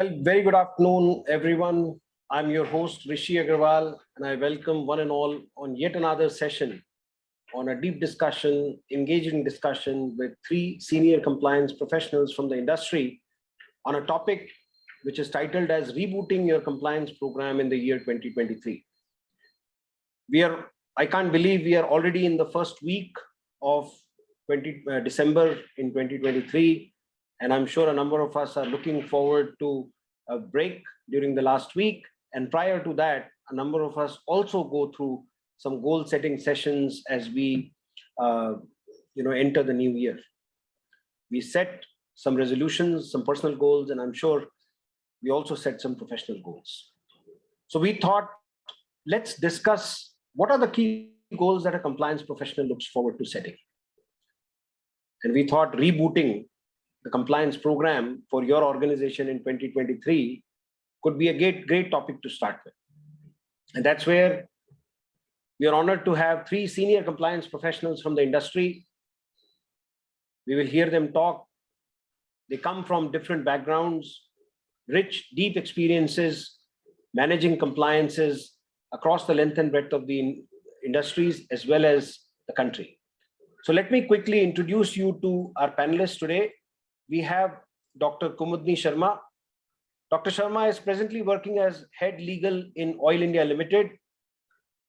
Very good afternoon, everyone. I'm your host, Rishi Agarwal, and I welcome one and all on yet another session on a deep discussion, engaging discussion with three senior compliance professionals from the industry on a topic which is titled as Rebooting Your Compliance Program in the Year 2023. I can't believe we are already in the first week of December in 2023. And I'm sure a number of us are looking forward to a break during the last week. And prior to that, a number of us also go through some goal setting sessions as we enter the new year. We set some resolutions, some personal goals, and I'm sure we also set some professional goals. So we thought, let's discuss what are the key goals that a compliance professional looks forward to setting. And we thought rebooting the compliance program for your organization in 2023 could be a great topic to start with. And that's where we are honored to have three senior compliance professionals from the industry. We will hear them talk. They come from different backgrounds, rich, deep experiences, managing compliances across the length and breadth of the industries as well as the country. So let me quickly introduce you to our panelists today. We have Dr. Kumudni Sharma. Dr. Sharma is presently working as head legal in Oil India Limited.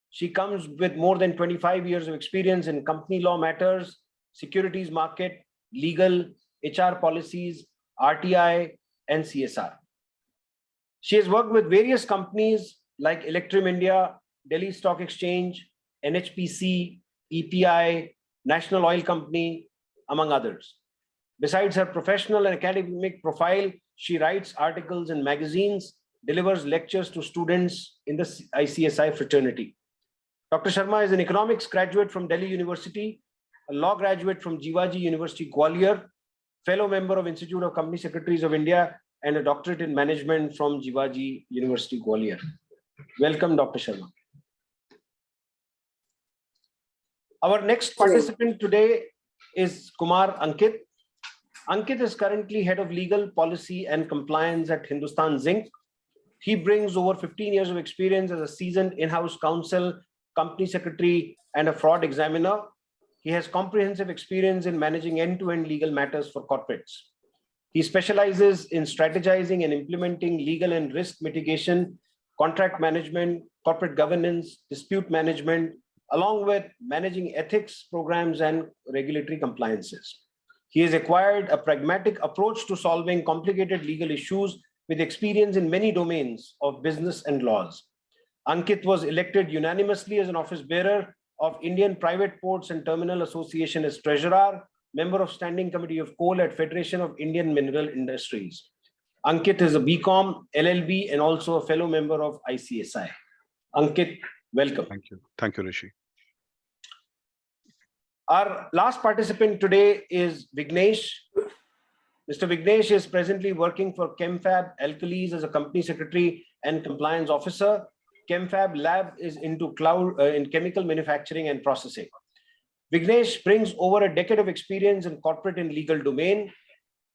She comes with more than 25 years of experience in company law matters, securities market, legal, HR policies, RTI, and CSR. She has worked with various companies like Electrum India, Delhi Stock Exchange, NHPC, EPI, National Oil Company, among others. Besides her professional and academic profile, she writes articles in magazines, delivers lectures to students in the ICSI fraternity. Dr. Sharma is an economics graduate from Delhi University, a law graduate from Jivaji University, Gwalior, fellow member of Institute of Company Secretaries of India, and a doctorate in management from Jivaji University, Gwalior. Welcome, Dr. Sharma. Our next participant today is Kumar Ankit. Ankit is currently head of legal policy and compliance at Hindustan Zinc. He brings over 15 years of experience as a seasoned in-house counsel, company secretary, and a fraud examiner. He has comprehensive experience in managing end-to-end legal matters for corporates. He specializes in strategizing and implementing legal and risk mitigation, contract management, corporate governance, dispute management, along with managing ethics programs and regulatory compliances. He has acquired a pragmatic approach to solving complicated legal issues with experience in many domains of business and laws. Ankit was elected unanimously as an office bearer of Indian Private Ports and Terminal Association as treasurer, member of Standing Committee of Coal at Federation of Indian Mineral Industries. Ankit is a BCom, LLB, and also a fellow member of ICSI. Ankit, welcome. Thank you. Thank you, Rishi. Our last participant today is Vignesh. Mr. Vignesh is presently working for ChemFab Alkalis as a company secretary and compliance officer. ChemFab Lab is into in chemical manufacturing and processing. Vignesh brings over a decade of experience in corporate and legal domain.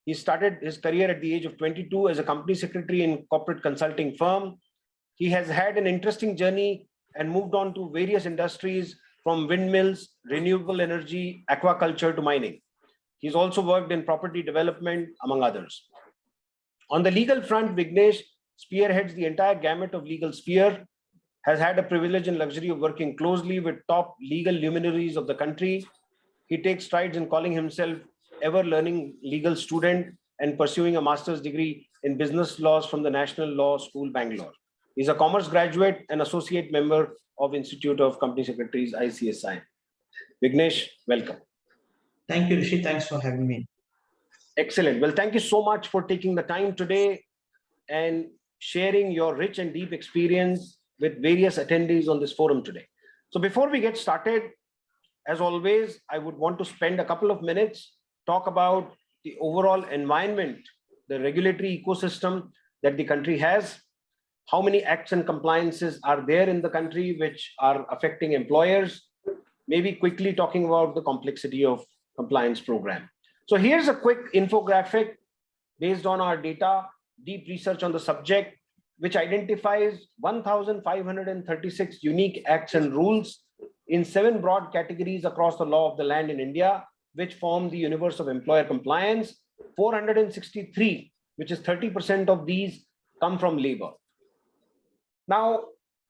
He started his career at the age of 22 as a company secretary in corporate consulting firm. He has had an interesting journey and moved on to various industries from windmills, renewable energy, aquaculture to mining. He's also worked in property development, among others. On the legal front, Vignesh spearheads the entire gamut of legal sphere, has had a privilege and luxury of working closely with top legal luminaries of the country. He takes strides in calling himself ever-learning legal student and pursuing a master's degree in business laws from the National Law School, Bangalore. He's a commerce graduate and associate member of Institute of Company Secretaries, ICSI. Vignesh, welcome. Thank you, Rishi. Thanks for having me. Excellent. Well, thank you so much for taking the time today and sharing your rich and deep experience with various attendees on this forum today. So before we get started, as always, I would want to spend a couple of minutes, talk about the overall environment, the regulatory ecosystem that the country has, how many acts and compliances are there in the country which are affecting employers, maybe quickly talking about the complexity of compliance program. So here's a quick infographic based on our data deep research on the subject, which identifies 1,536 unique acts and rules in 7 broad categories across the law of the land in India, which form the universe of employer compliance. 463, which is 30% of these, come from labor. Now,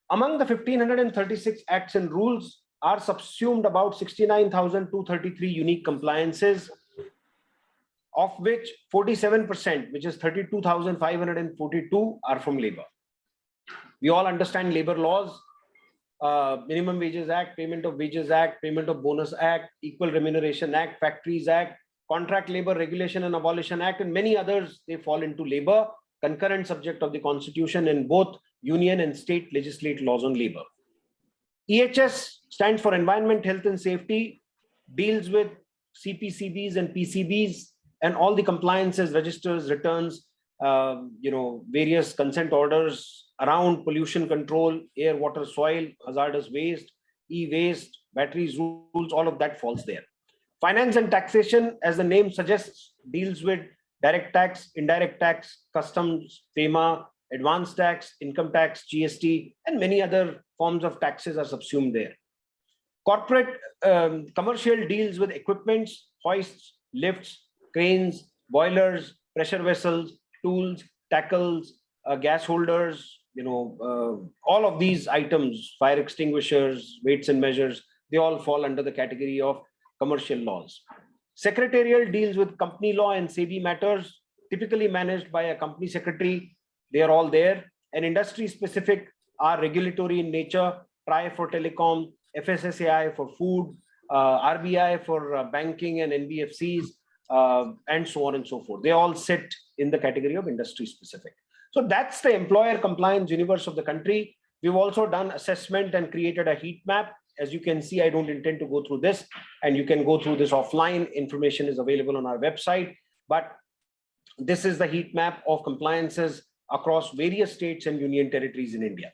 among the 1,536 acts and rules are subsumed about 69,233 unique compliances, of which 47%, which is 32,542, are from labor. We all understand labor laws, Minimum Wages Act, Payment of Wages Act, Payment of Bonus Act, Equal Remuneration Act, Factories Act, Contract Labor Regulation and Abolition Act, and many others. They fall into labor, concurrent subject of the Constitution in both union and state legislate laws on labor. EHS stands for Environment, Health and Safety, deals with CPCBs and PCBs and all the compliances, registers, returns, various consent orders around pollution control, air, water, soil, hazardous waste, e-waste, batteries rules, all of that falls there. Finance and taxation, as the name suggests, deals with direct tax, indirect tax, customs, FEMA, advanced tax, income tax, GST, and many other forms of taxes are subsumed there. Corporate commercial deals with equipments, hoists, lifts, cranes, boilers, pressure vessels, tools, tackles, gas holders, all of these items, fire extinguishers, weights and measures, they all fall under the category of commercial laws. Secretarial deals with company law and SEBI matters, typically managed by a company secretary. They are all there. And industry specific are regulatory in nature, TRAI for telecom, FSSAI for food, RBI for banking and NBFCs, and so on and so forth. They all sit in the category of industry specific. So that's the employer compliance universe of the country. We've also done assessment and created a heat map. As you can see, I don't intend to go through this, and you can go through this offline. Information is available on our website, but this is the heat map of compliances across various states and union territories in India.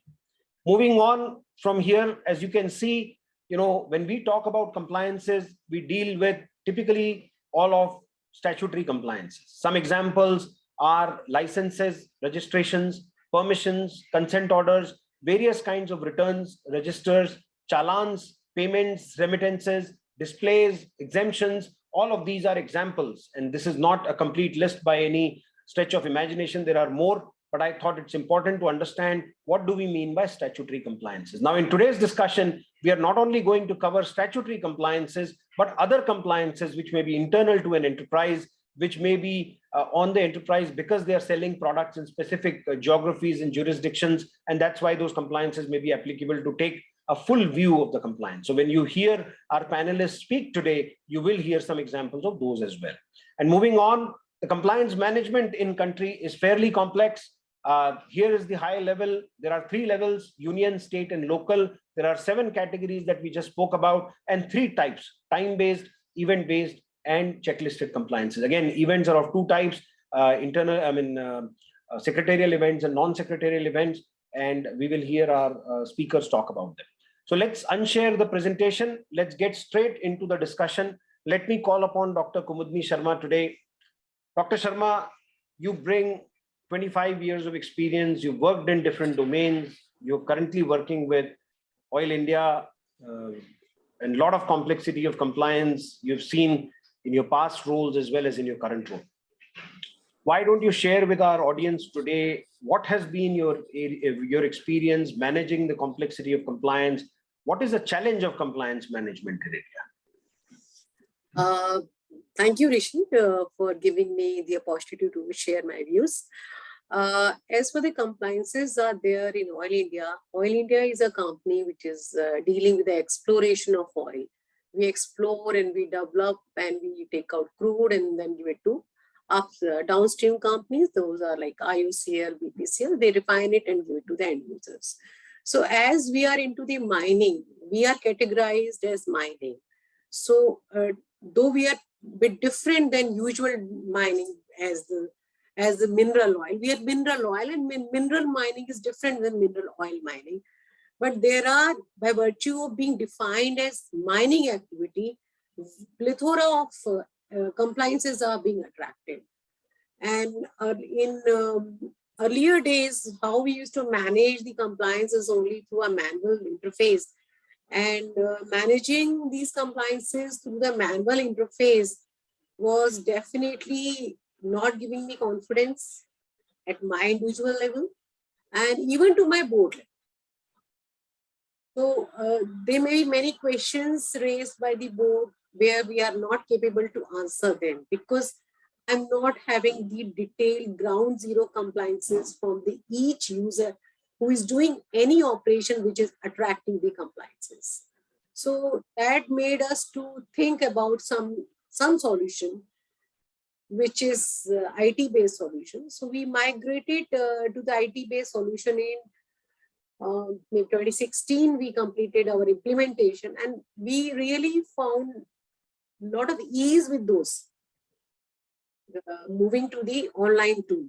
Moving on from here, as you can see, when we talk about compliances, we deal with typically all of statutory compliances. Some examples are licenses, registrations, permissions, consent orders, various kinds of returns, registers, challans, payments, remittances, displays, exemptions. All of these are examples. And this is not a complete list by any stretch of imagination. There are more, but I thought it's important to understand what do we mean by statutory compliances. Now, in today's discussion, we are not only going to cover statutory compliances, but other compliances which may be internal to an enterprise, which may be on the enterprise because they are selling products in specific geographies and jurisdictions. And that's why those compliances may be applicable to take a full view of the compliance. So when you hear our panelists speak today, you will hear some examples of those as well. And moving on, the compliance management in country is fairly complex. Here is the high level. There are 3 levels: union, state, and local. There are 7 categories that we just spoke about, and 3 types: time-based, event-based, and checklisted compliances. Again, events are of 2 types: secretarial events and non-secretarial events. And we will hear our speakers talk about them. So let's unshare the presentation. Let's get straight into the discussion. Let me call upon Dr. Kumudni Sharma today. Dr. Sharma, you bring 25 years of experience. You've worked in different domains. You're currently working with Oil India, and a lot of complexity of compliance you've seen in your past roles as well as in your current role. Why don't you share with our audience today what has been your experience managing the complexity of compliance? What is the challenge of compliance management in India? Thank you, Rishi, for giving me the opportunity to share my views. As for the compliances are there in Oil India is a company which is dealing with the exploration of oil. We explore and we develop and we take out crude and then give it to downstream companies. Those are like IOCL, BPCL. They refine it and give it to the end users. So as we are into the mining, we are categorized as mining. So though we are a bit different than usual mining as the mineral oil, we are mineral oil, and mineral mining is different than mineral oil mining. But there are, by virtue of being defined as mining activity, plethora of compliances are being attracted. And in earlier days, how we used to manage the compliance is only through a manual interface. And managing these compliances through the manual interface was definitely not giving me confidence at my individual level and even to my board level. So there may be many questions raised by the board where we are not capable to answer them because I'm not having the detailed ground zero compliances from the each user who is doing any operation which is attracting the compliances. So that made us to think about some solution which is IT based solution. So we migrated to the IT based solution in maybe 2016. We completed our implementation and we really found a lot of ease with those moving to the online tool.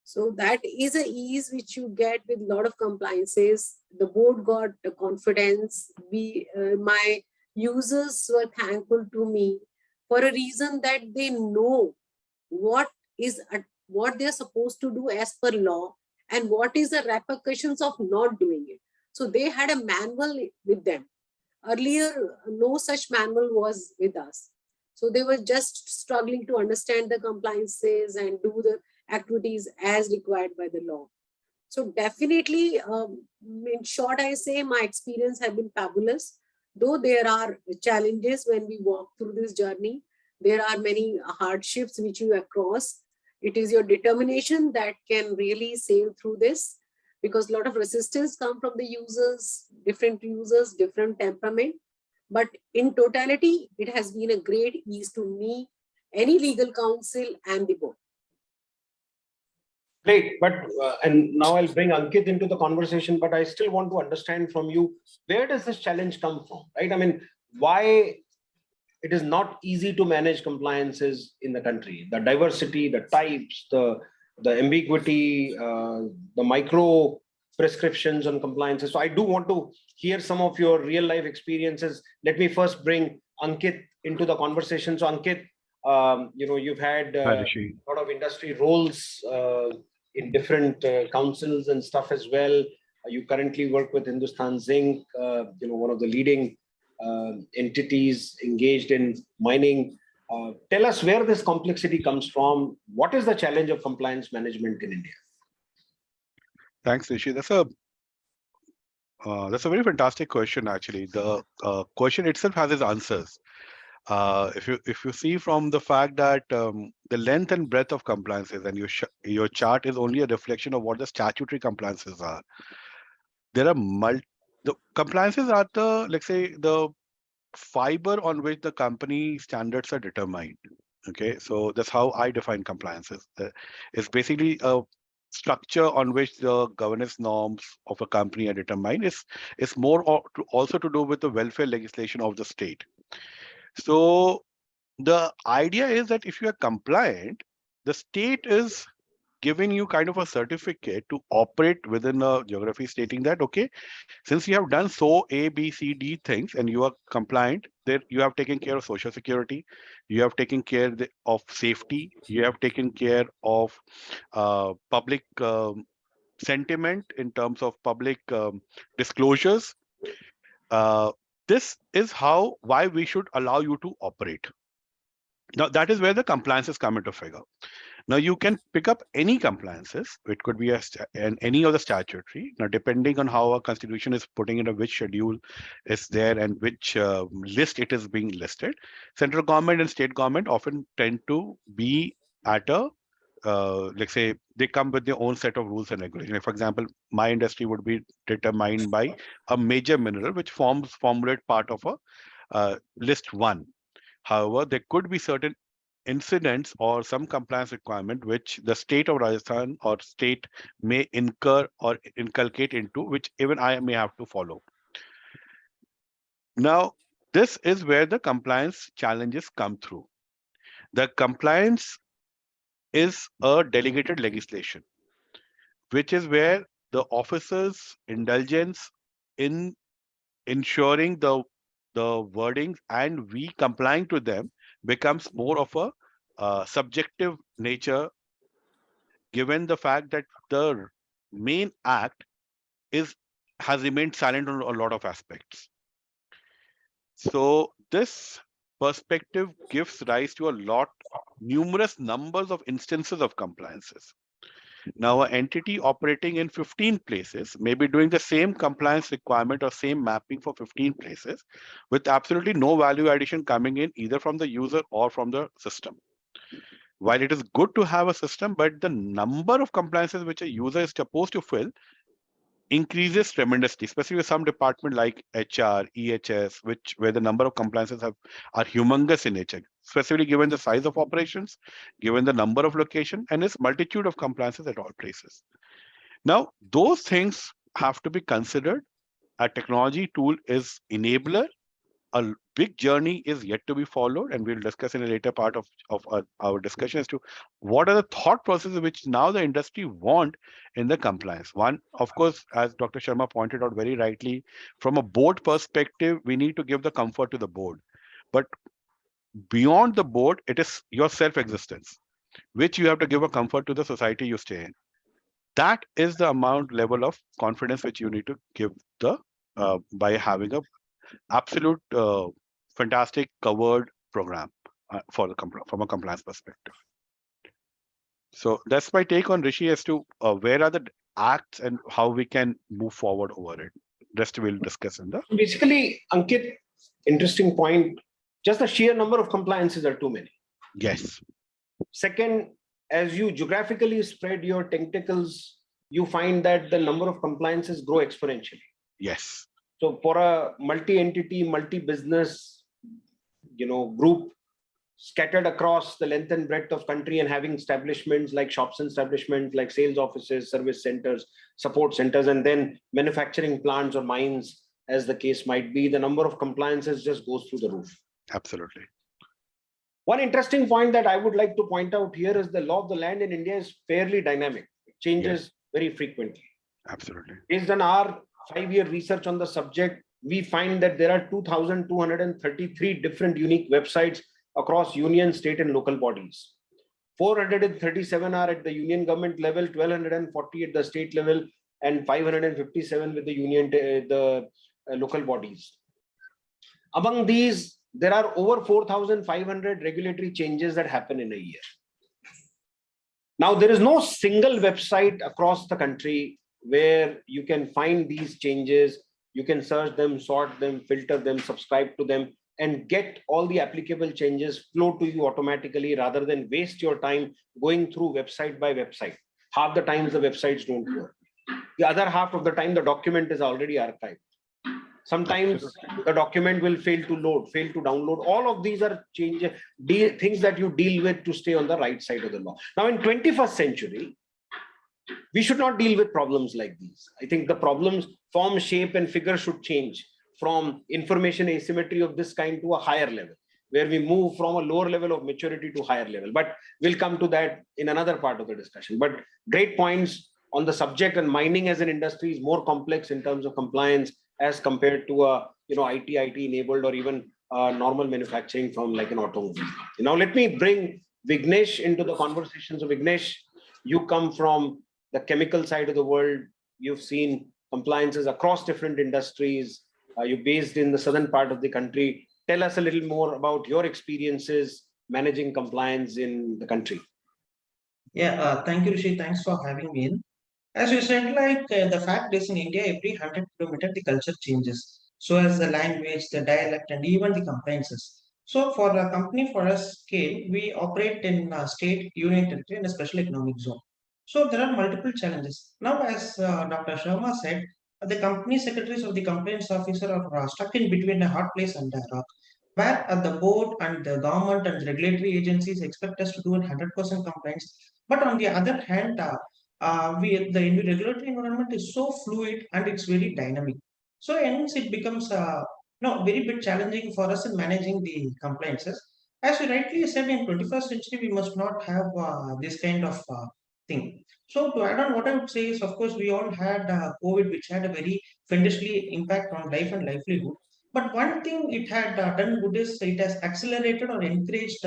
So that is a ease which you get with a lot of compliances. The board got the confidence. My users were thankful to me for a reason that they know what they're supposed to do as per law and what is the repercussions of not doing it. So they had a manual with them. Earlier, no such manual was with us. So they were just struggling to understand the compliances and do the activities as required by the law. So definitely, in short, I say my experience has been fabulous. Though there are challenges when we walk through this journey, there are many hardships which you across. It is your determination that can really sail through this because a lot of resistance come from the users, different temperament. But in totality, it has been a great ease to me, any legal counsel and the board. Great, but and now I'll bring Ankit into the conversation, but I still want to understand from you, where does this challenge come from, right? I mean, why it is not easy to manage compliances in the country? The diversity, the types, the ambiguity, the micro prescriptions on compliances. So I do want to hear some of your real life experiences. Let me first bring Ankit into the conversation. So Ankit, you've had a lot of industry roles in different councils and stuff as well. You currently work with Hindustan Zinc, one of the leading entities engaged in mining. Tell us where this complexity comes from. What is the challenge of compliance management in India? Thanks, Rishi. That's a very fantastic question. Actually, the question itself has its answers. If you see from the fact that the length and breadth of compliances and your chart is only a reflection of what the statutory compliances are. There are the compliances are the, let's say, the fiber on which the company standards are determined. Okay, so that's how I define compliances. It's basically a structure on which the governance norms of a company are determined. It's more also to do with the welfare legislation of the state. So the idea is that if you are compliant, the state is giving you kind of a certificate to operate within a geography, stating that, okay, since you have done so A, B, C, D things and you are compliant, that you have taken care of social security, you have taken care of safety, you have taken care of public sentiment in terms of public disclosures. This is why we should allow you to operate. Now, that is where the compliances come into figure. Now, you can pick up any compliances. It could be any of the statutory. Now, depending on how a constitution is putting in which schedule is there and which list it is being listed, central government and state government often tend to be at a, let's say, they come with their own set of rules and regulations. For example, my industry would be determined by a major mineral, which formulate part of a list 1. However, there could be certain incidents or some compliance requirement which the state of Rajasthan or state may incur or inculcate into, which even I may have to follow. Now, this is where the compliance challenges come through. The compliance is a delegated legislation, which is where the officers' indulgence in ensuring the wordings and we complying to them becomes more of a subjective nature given the fact that the main act has remained silent on a lot of aspects. So this perspective gives rise to numerous numbers of instances of compliances. Now, an entity operating in 15 places may be doing the same compliance requirement or same mapping for 15 places with absolutely no value addition coming in either from the user or from the system. While it is good to have a system, but the number of compliances which a user is supposed to fill increases tremendously, especially with some department like HR, EHS, where the number of compliances are humongous in nature, especially given the size of operations, given the number of location, and its multitude of compliances at all places. Now, those things have to be considered. A technology tool is enabler. A big journey is yet to be followed, and we'll discuss in a later part of our discussion as to what are the thought processes which now the industry want in the compliance. One, of course, as Dr. Sharma pointed out very rightly, from a board perspective, we need to give the comfort to the board. But beyond the board, it is your self-existence, which you have to give a comfort to the society you stay in. That is the level of confidence which you need to give by having a absolute fantastic covered program from a compliance perspective. So that's my take on Rishi as to where are the acts and how we can move forward over it. Rest we'll discuss in the. Basically, Ankit, interesting point. Just the sheer number of compliances are too many. Yes. Second, as you geographically spread your tentacles, you find that the number of compliances grow exponentially. Yes. So for a multi-entity, multi-business, group scattered across the length and breadth of country and having establishments like shops and establishments like sales offices, service centers, support centers, and then manufacturing plants or mines, as the case might be, the number of compliances just goes through the roof. Absolutely. One interesting point that I would like to point out here is the law of the land in India is fairly dynamic. It changes very frequently. Absolutely. Based on our 5-year research on the subject, we find that there are 2,233 different unique websites across union, state, and local bodies. 437 are at the union government level, 1,240 at the state level, and 557 with the local bodies. Among these, there are over 4,500 regulatory changes that happen in a year. Now, there is no single website across the country where you can find these changes, you can search them, sort them, filter them, subscribe to them, and get all the applicable changes flow to you automatically rather than waste your time going through website by website. Half the times the websites don't work. The other half of the time, the document is already archived. Sometimes the document will fail to load, fail to download. All of these are things that you deal with to stay on the right side of the law. Now, in 21st century, we should not deal with problems like these. I think the problems, form, shape, and figure should change from information asymmetry of this kind to a higher level, where we move from a lower level of maturity to higher level. But we'll come to that in another part of the discussion. But great points on the subject, and mining as an industry is more complex in terms of compliance as compared to a IT enabled or even normal manufacturing from like an automobile. Now let me bring Vignesh into the conversation. So Vignesh, you come from the chemical side of the world. You've seen compliances across different industries. You're based in the southern part of the country. Tell us a little more about your experiences managing compliance in the country. Yeah, thank you, Rishi. Thanks for having me in. As you said, the fact is in India, every 100 kilometers, the culture changes. So as the language, the dialect, and even the compliances. So for a company, for us scale, we operate in a state, union territory, and a special economic zone. So there are multiple challenges. Now, as Dr. Sharma said, the company secretaries or the compliance officer are stuck in between a hot place and a rock, where the board and the government and the regulatory agencies expect us to do 100% compliance. But on the other hand, the regulatory environment is so fluid and it's very dynamic. So hence it becomes very bit challenging for us in managing the compliances. As you rightly said, in 21st century, we must not have this kind of thing. So to add on, what I would say is, of course, we all had COVID, which had a very fiendishly impact on life and livelihood. But one thing it had done good is it has accelerated or encouraged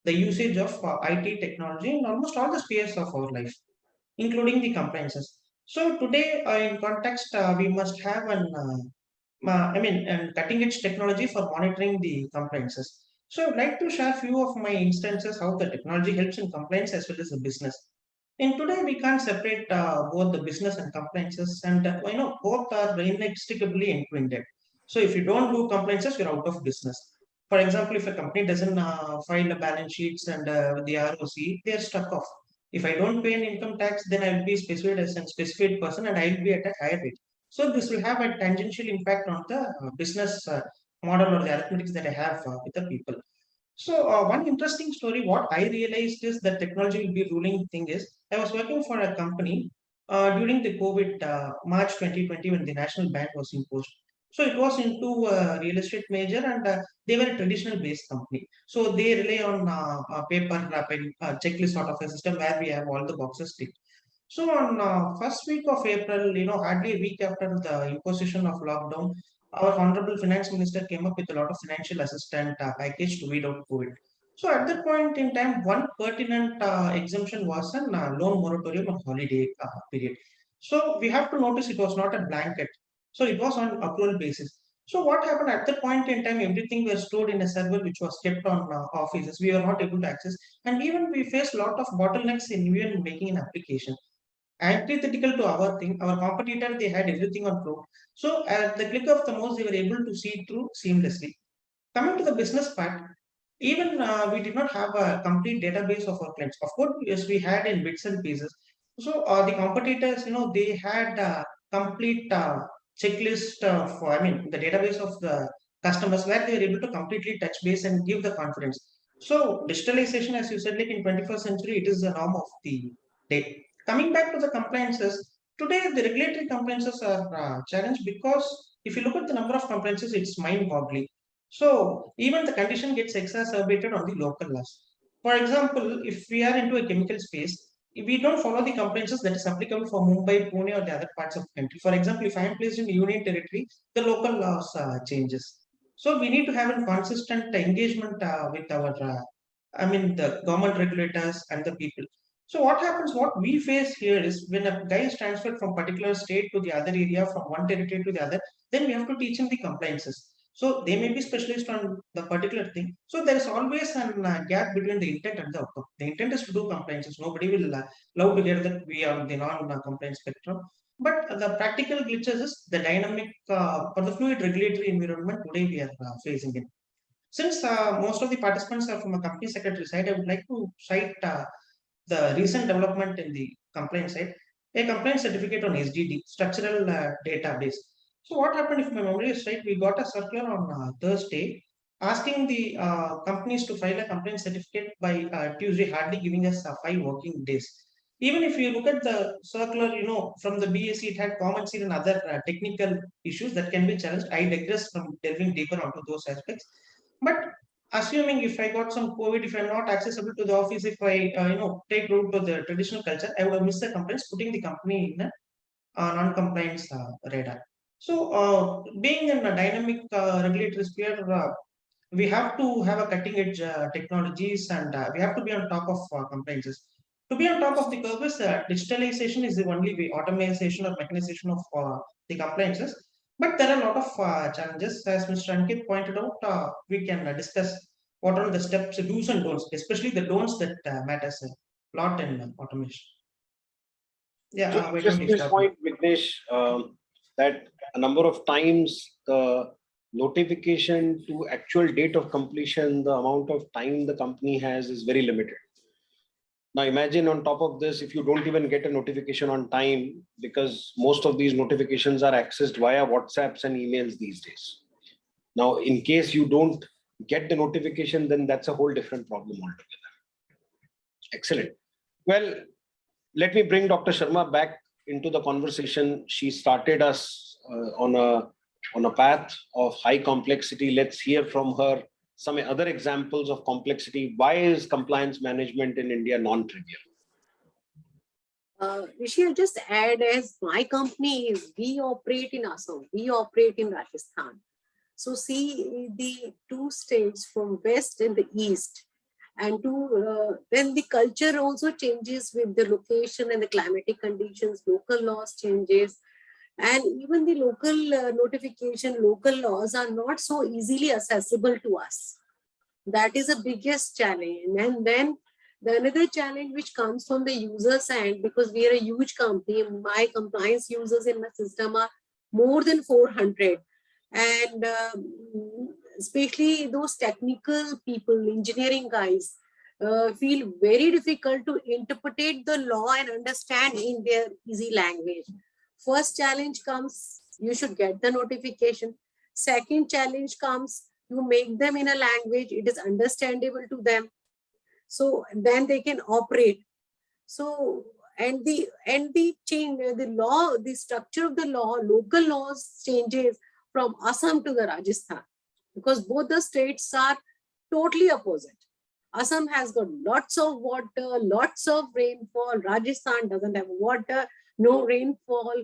the usage of IT technology in almost all the spheres of our life. including the compliances. So today, in context, we must have an cutting edge technology for monitoring the compliances. So I'd like to share a few of my instances how the technology helps in compliance as well as the business. In today, we can't separate both the business and compliances, and both are inextricably entwined. So if you don't do compliances, you're out of business. For example, if a company doesn't file a balance sheets and the ROC, they're stuck off. If I don't pay an income tax, then I will be specified as a specified person and I will be at a higher rate. So this will have a tangential impact on the business model or the arithmetics that I have with the people. So one interesting story, what I realized is that technology will be ruling thing is, I was working for a company during the COVID March 2020 when the national ban was imposed. So it was into real estate major and they were a traditional based company. So they rely on paper checklist sort of a system where we have all the boxes ticked. So on first week of April, hardly a week after the imposition of lockdown, our honorable finance minister came up with a lot of financial assistance package to weed out COVID. So at that point in time, one pertinent exemption was an loan moratorium on holiday period. So we have to notice it was not a blanket. So it was on accrual basis. So what happened at that point in time, everything was stored in a server which was kept on offices. We were not able to access. And even we faced a lot of bottlenecks in even making an application antithetical to our thing. Our competitor, they had everything on float. So at the click of the mouse, they were able to see through seamlessly. Coming to the business part, even we did not have a complete database of our clients. Of course, yes, we had in bits and pieces. So the competitors, they had a complete checklist for, the database of the customers where they were able to completely touch base and give the confidence. So digitalization, as you said, like in 21st century, it is the norm of the day. Coming back to the compliances, today the regulatory compliances are challenged because if you look at the number of compliances, it's mind-boggling. So even the condition gets exacerbated on the local laws. For example, if we are into a chemical space, if we don't follow the compliances that is applicable for Mumbai, Pune, or the other parts of the country. For example, if I am placed in the union territory, the local laws changes. So we need to have a consistent engagement with our, the government regulators and the people. So what happens, what we face here is when a guy is transferred from particular state to the other area, from one territory to the other, then we have to teach him the compliances. So they may be specialist on the particular thing. So there is always a gap between the intent and the outcome. The intent is to do compliances. Nobody will love to hear that we are the non-compliance spectrum. But the practical glitches is the dynamic or the fluid regulatory environment today we are facing it. Since most of the participants are from a company secretary side, I would like to cite the recent development in the compliance side, a compliance certificate on SDD, structural database. So what happened, if my memory is right, we got a circular on Thursday asking the companies to file a compliance certificate by Tuesday, hardly giving us 5 working days. Even if you look at the circular, from the BSc, it had comments and other technical issues that can be challenged. I digress from delving deeper onto those aspects. But assuming if I got some COVID, if I'm not accessible to the office, if I take route to the traditional culture, I would have missed the compliance, putting the company in a non-compliance radar. So being in a dynamic regulatory sphere, we have to have a cutting edge technologies and we have to be on top of compliances. To be on top of the curve is digitalization is the only way, automation or mechanization of the compliances. But there are a lot of challenges. As Mr. Ankit pointed out, we can discuss what are the steps, do's and don'ts, especially the don'ts that matters a lot in automation. Yeah, So why just don't you this start? point, Vignesh, that a number of times the notification to actual date of completion, the amount of time the company has is very limited. Now imagine on top of this, if you don't even get a notification on time, because most of these notifications are accessed via WhatsApps and emails these days. Now, in case you don't get the notification, then that's a whole different problem altogether. Excellent. Well, let me bring Dr. Sharma back into the conversation. She started us on a path of high complexity. Let's hear from her some other examples of complexity. Why is compliance management in India non-trivial? Rishi, I'll just add, as my company is, we operate in Assam, we operate in Rajasthan. So see the 2 states from west and the east. and then the culture also changes with the location and the climatic conditions, local laws changes, and even the local notification, local laws are not so easily accessible to us. That is the biggest challenge. And then the another challenge which comes from the user side, because we are a huge company, my compliance users in my system are more than 400. And especially those technical people, engineering guys, feel very difficult to interpret the law and understand in their easy language. First challenge comes, you should get the notification. Second challenge comes, you make them in a language, it is understandable to them. So then they can operate. So, and the change, the law, the structure of the law, local laws changes from Assam to the Rajasthan, because both the states are totally opposite. Assam has got lots of water, lots of rainfall. Rajasthan doesn't have water, no rainfall.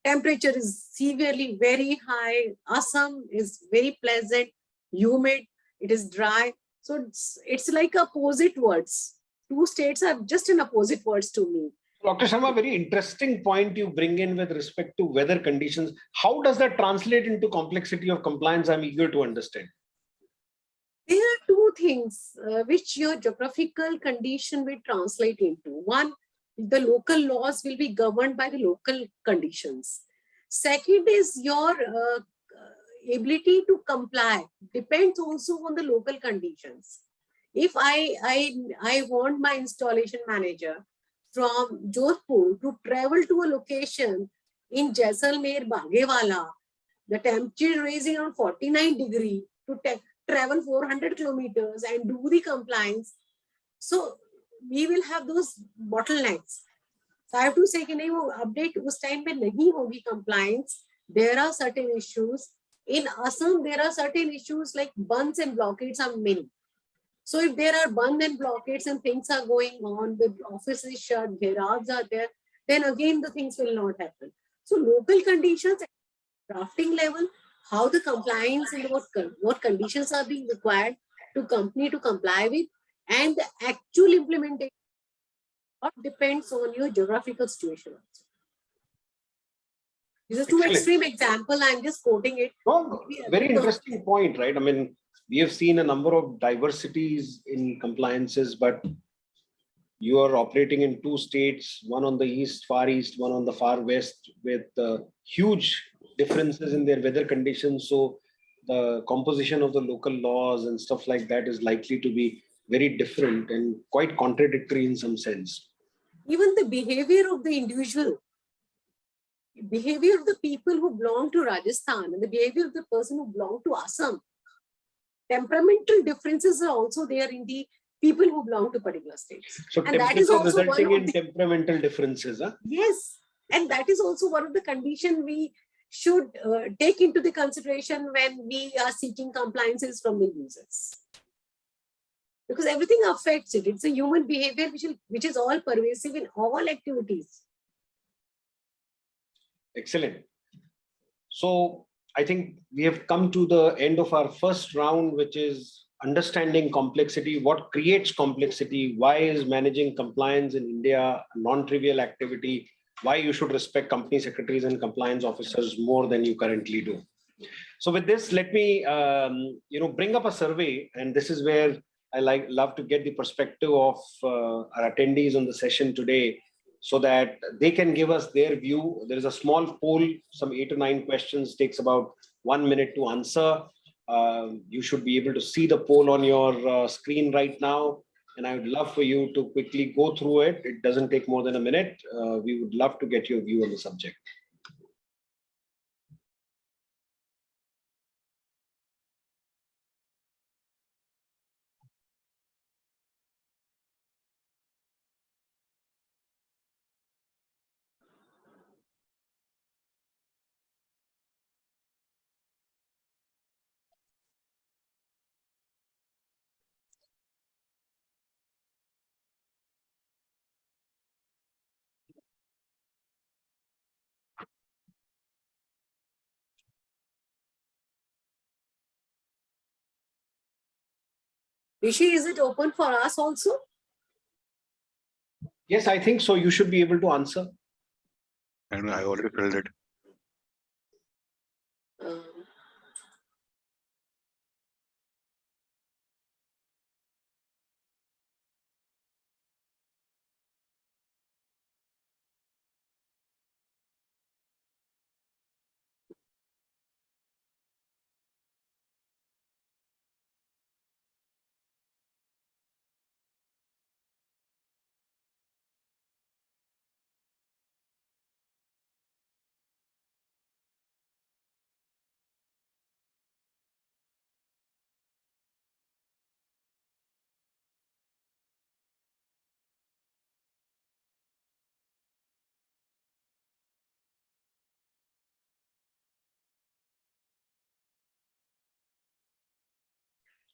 Temperature is severely very high. Assam is very pleasant, humid, it is dry. So it's like opposite words. Two states are just in opposite words to me. Dr. Sharma, very interesting point you bring in with respect to weather conditions. How does that translate into complexity of compliance? I'm eager to understand. There are two things which your geographical condition will translate into. One, the local laws will be governed by the local conditions. Second is your ability to comply depends also on the local conditions. If I want my installation manager from Jodhpur to travel to a location in Jaisalmer, Bagewala, the temperature raising around 49 degree to travel 400 kilometers and do the compliance. So we will have those bottlenecks. So I have to say कि नहीं वो update उस time पे नहीं होगी compliance. There are certain issues. In Assam, there are certain issues like bunds and blockades are many. So if there are bund and blockades and things are going on, the office is shut, garages are there, then again the things will not happen. So local conditions at drafting level, how the compliance and what conditions are being required to company to comply with, and the actual implementation depends on your geographical situation also. These are two extreme examples. I'm just quoting it. No, very interesting point, right? I mean, we have seen a number of diversities in compliances, but you are operating in two states, one on the east, far east, one on the far west, with huge differences in their weather conditions. So the composition of the local laws and stuff like that is likely to be very different and quite contradictory in some sense. Even the behavior of the individual, behavior of the people who belong to Rajasthan and the behavior of the person who belong to Assam, temperamental differences are also there in the people who belong to particular states. So and that is also resulting in temperamental differences. Huh? Yes, and that is also one of the conditions we should take into the consideration when we are seeking compliances from the users. Because everything affects it. It's a human behavior which is all pervasive in all activities. Excellent. So I think we have come to the end of our first round, which is understanding complexity. What creates complexity? Why is managing compliance in India a non-trivial activity? Why you should respect company secretaries and compliance officers more than you currently do. So with this, let me bring up a survey, and this is where I love to get the perspective of our attendees on the session today, so that they can give us their view. There is a small poll, some 8 or 9 questions, takes about 1 minute to answer. You should be able to see the poll on your screen right now. And I would love for you to quickly go through it. It doesn't take more than a minute. We would love to get your view on the subject. Rishi, is it open for us also? Yes, I think so. You should be able to answer. And I already filled it. Um,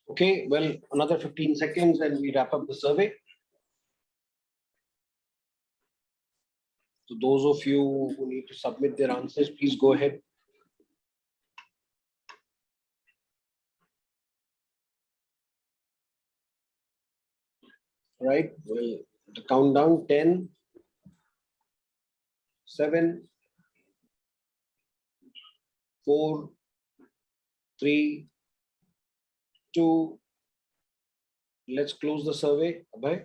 Okay, well, another 15 seconds and we wrap up the survey. So those of you who need to submit their answers, please go ahead. Right, well, the countdown 10, 7, 4, 3, 2. Let's close the survey. Abhay.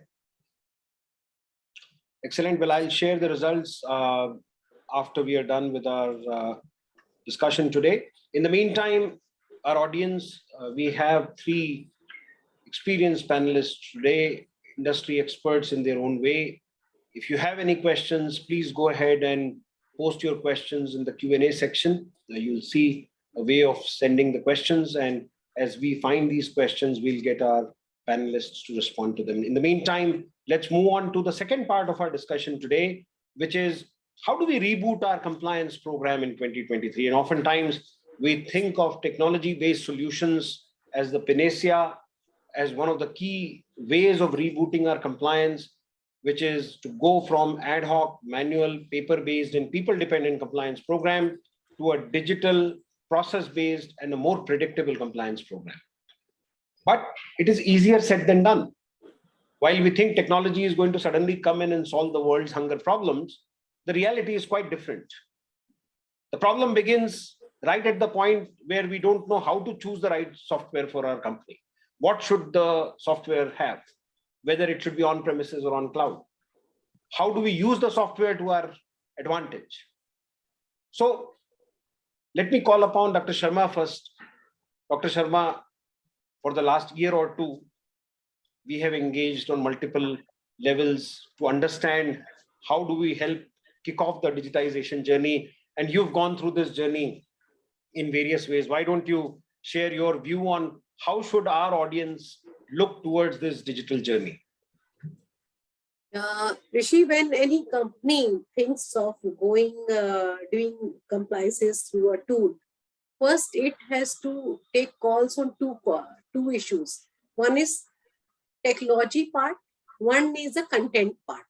Excellent. Well, I'll share the results after we are done with our discussion today. In the meantime, our audience, we have 3 experienced panelists today, industry experts in their own way. If you have any questions, please go ahead and post your questions in the Q&A section. You'll see a way of sending the questions, and as we find these questions, we'll get our panelists to respond to them. In the meantime, let's move on to the second part of our discussion today, which is how do we reboot our compliance program in 2023? And oftentimes we think of technology-based solutions as the panacea, as one of the key ways of rebooting our compliance, which is to go from ad hoc, manual, paper-based and people-dependent compliance program to a digital, process-based and a more predictable compliance program. But it is easier said than done. While we think technology is going to suddenly come in and solve the world's hunger problems, the reality is quite different. The problem begins right at the point where we don't know how to choose the right software for our company. What should the software have? Whether it should be on premises or on cloud. How do we use the software to our advantage? So let me call upon Dr. Sharma first. Dr. Sharma, for the last year or two, we have engaged on multiple levels to understand how do we help kick off the digitization journey. And you've gone through this journey in various ways. Why don't you share your view on how should our audience look towards this digital journey? Rishi, when any company thinks of doing compliances through a tool, first it has to take calls on two issues. One is technology part, one is the content part.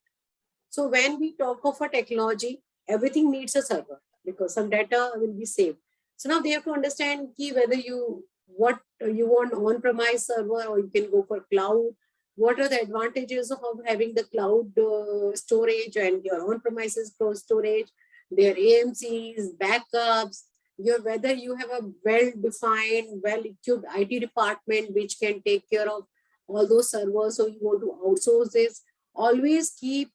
So when we talk of a technology, everything needs a server because some data will be saved. So now they have to understand whether what you want on-premise server or you can go for cloud. What are the advantages of having the cloud storage and your on-premises storage, their AMCs, backups, whether you have a well-defined, well-equipped IT department which can take care of all those servers, so you want to outsource this. Always keep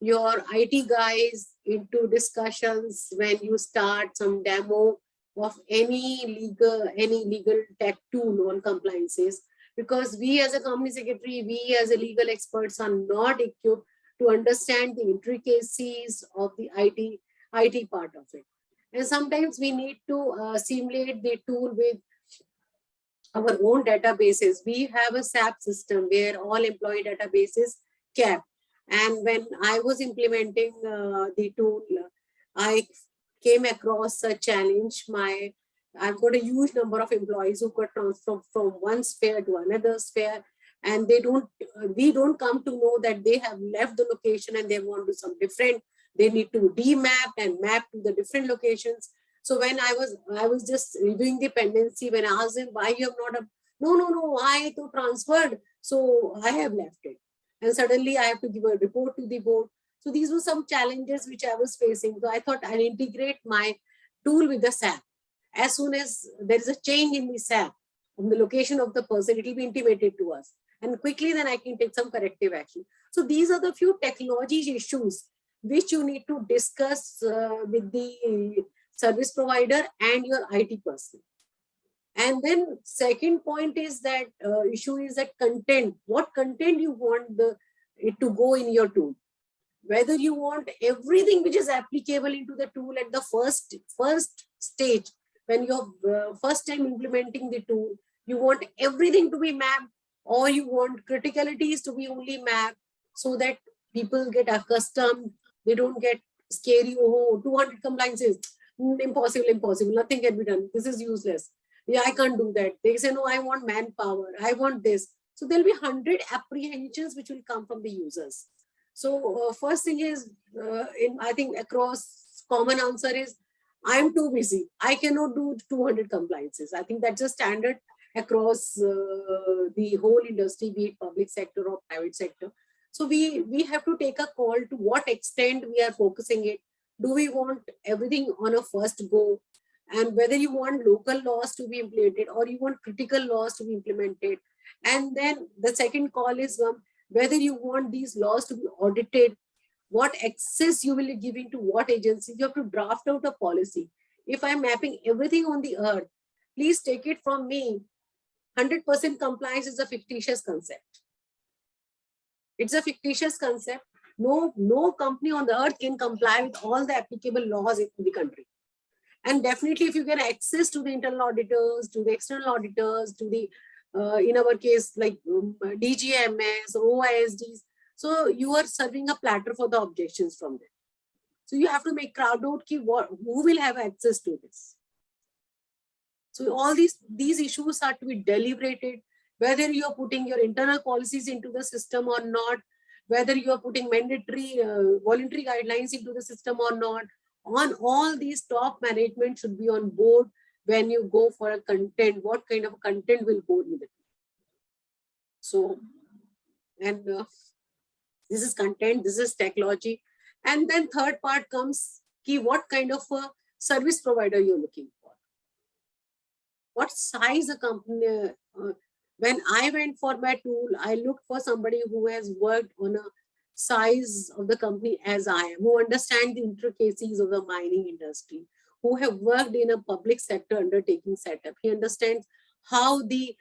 your IT guys into discussions when you start some demo of any legal tech tool on compliances, because we as a company secretary, we as a legal experts are not equipped to understand the intricacies of the IT part of it. And sometimes we need to simulate the tool with our own databases. We have a SAP system where all employee databases kept. And when I was implementing the tool, I came across a challenge. I've got a huge number of employees who got transferred from one sphere to another sphere, and we don't come to know that they have left the location and they want to do some different. They need to demap and map to the different locations. So when I was just reviewing the dependency, when I asked them why you have not No, I to transferred, so I have left it. And suddenly I have to give a report to the board. So these were some challenges which I was facing. So I thought I'll integrate my tool with the SAP. As soon as there is a change in the SAP, from the location of the person, it will be intimated to us. And quickly then I can take some corrective action. So these are the few technology issues which you need to discuss with the service provider and your IT person. And then second point is that issue is that content. What content you want it to go in your tool? Whether you want everything which is applicable into the tool at the first stage, when you're first time implementing the tool, you want everything to be mapped, or you want criticalities to be only mapped so that people get accustomed, they don't get scary, oh, 200 compliances, impossible, nothing can be done, this is useless. Yeah, I can't do that. They say, no, I want manpower, I want this. So there'll be 100 apprehensions which will come from the users. So first thing is, I think across common answer is, I'm too busy. I cannot do 200 compliances. I think that's a standard across the whole industry, be it public sector or private sector. So we have to take a call to what extent we are focusing it. Do we want everything on a first go? And whether you want local laws to be implemented or you want critical laws to be implemented. And then the second call is whether you want these laws to be audited, what access you will be giving to what agencies. You have to draft out a policy. If I'm mapping everything on the earth, please take it from me, 100% compliance is a fictitious concept. It's a fictitious concept. No company on the earth can comply with all the applicable laws in the country. And definitely if you get access to the internal auditors, to the external auditors, to the, in our case, like DGMS, OISDs, so you are serving a platter for the objections from them. So you have to make crowd out who will have access to this. So all these issues are to be deliberated, whether you are putting your internal policies into the system or not, whether you are putting mandatory voluntary guidelines into the system or not. On all these, top management should be on board when you go for a content, what kind of content will go with it. So, and this is content, this is technology. And then third part comes, what kind of a service provider you're looking for. What size a company, when I went for my tool, I looked for somebody who has worked on a size of the company as I am, who understand the intricacies of the mining industry, who have worked in a public sector undertaking setup. He understands how the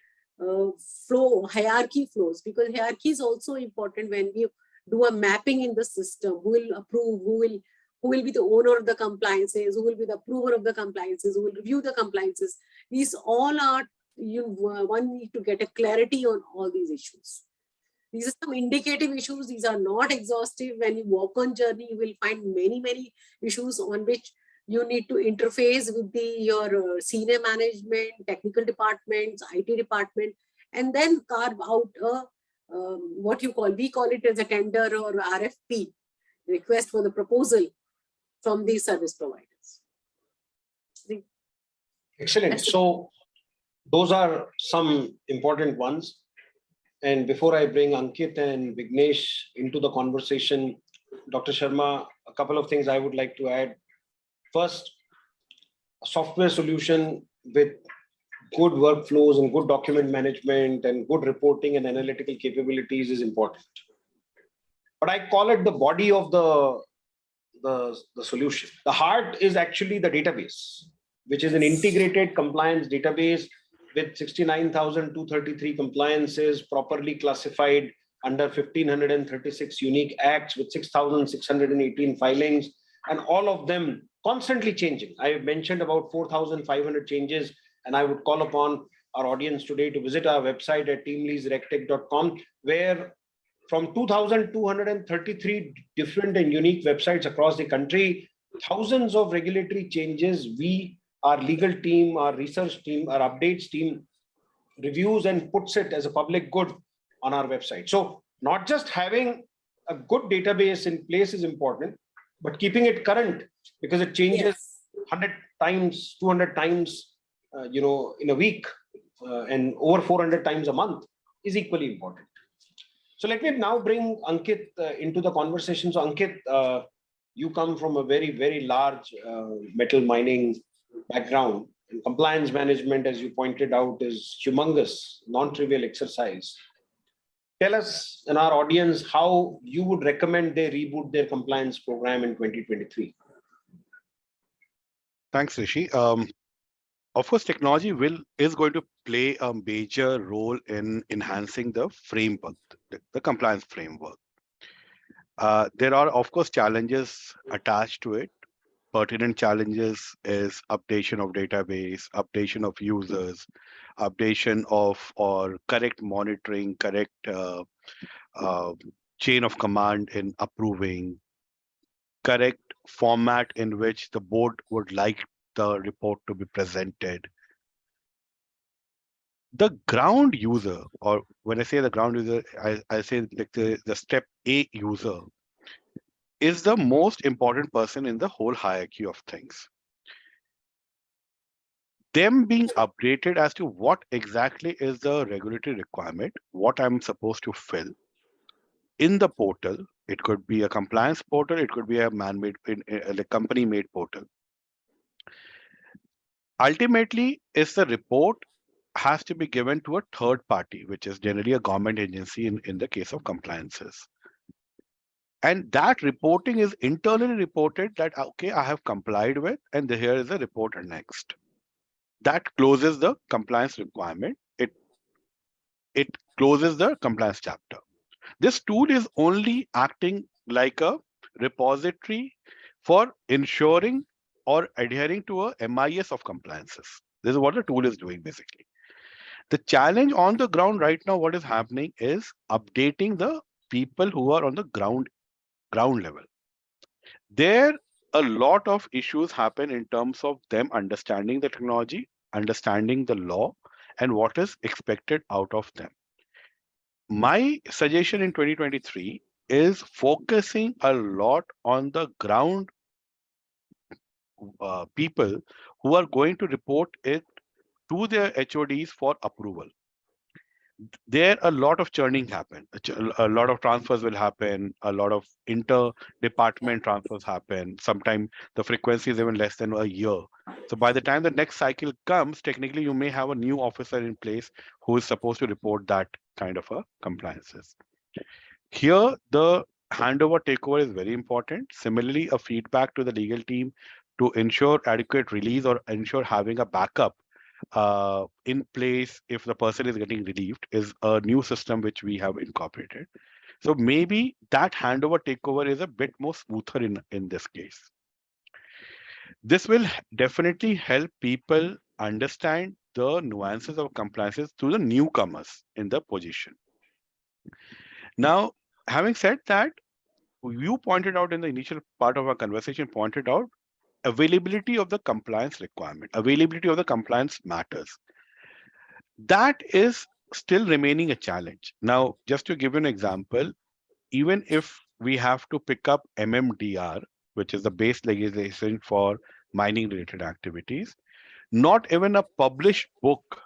hierarchy flows, because hierarchy is also important when we do a mapping in the system. Who will approve, who will be the owner of the compliances, who will be the approver of the compliances, who will review the compliances. These all are, one need to get a clarity on all these issues. These are some indicative issues. These are not exhaustive. When you walk on journey, you will find many issues on which you need to interface with your senior management, technical departments, IT department, and then carve out what we call it as a tender or RFP, request for the proposal from these service providers. Excellent. So those are some important ones. And before I bring Ankit and Vignesh into the conversation, Dr. Sharma, a couple of things I would like to add. First, a software solution with good workflows and good document management and good reporting and analytical capabilities is important. But I call it the body of the solution. The heart is actually the database, which is an integrated compliance database with 69,233 compliances properly classified under 1,536 unique acts with 6,618 filings, and all of them constantly changing. I mentioned about 4,500 changes, and I would call upon our audience today to visit our website at teamleadsregtech.com, where from 2,233 different and unique websites across the country, thousands of regulatory changes, our legal team, our research team, our updates team reviews and puts it as a public good on our website. So not just having a good database in place is important, but keeping it current, because it changes 100 times, 200 times, in a week. and over 400 times a month is equally important. So let me now bring Ankit into the conversation. So Ankit, you come from a very, very large metal mining background, and compliance management, as you pointed out, is humongous, non-trivial exercise. Tell us and our audience how you would recommend they reboot their compliance program in 2023. Thanks, Rishi. Of course, technology is going to play a major role in enhancing the framework, the compliance framework. There are, of course, challenges attached to it. Pertinent challenges is updation of database, updation of users, updation of or correct monitoring, correct chain of command in approving, correct format in which the board would like the report to be presented. The ground user, or when I say the ground user, I say like the step A user is the most important person in the whole hierarchy of things. Them being updated as to what exactly is the regulatory requirement, what I'm supposed to fill in the portal. It could be a compliance portal, it could be a man-made, a company-made portal. Ultimately, is the report has to be given to a third party, which is generally a government agency in the case of compliances. And that reporting is internally reported that, okay, I have complied with, and here is the report next. That closes the compliance requirement. It closes the compliance chapter. This tool is only acting like a repository for ensuring or adhering to a MIS of compliances. This is what the tool is doing basically. The challenge on the ground right now, what is happening is updating the people who are on the ground level. There, a lot of issues happen in terms of them understanding the technology, understanding the law, and what is expected out of them. My suggestion in 2023 is focusing a lot on the ground people who are going to report it to their HODs for approval. There a lot of churning happen. A lot of transfers will happen. A lot of inter-department transfers happen. Sometimes the frequency is even less than a year. So by the time the next cycle comes, technically you may have a new officer in place who is supposed to report that kind of a compliances. Here, the handover takeover is very important. Similarly, a feedback to the legal team to ensure adequate release or ensure having a backup in place if the person is getting relieved is a new system which we have incorporated. So maybe that handover takeover is a bit more smoother in this case. This will definitely help people understand the nuances of compliances to the newcomers in the position. Now, having said that, you pointed out in the initial part of our conversation, pointed out availability of the compliance requirement, availability of the compliance matters. That is still remaining a challenge. Now, just to give you an example, even if we have to pick up MMDR, which is the base legislation for mining related activities, not even a published book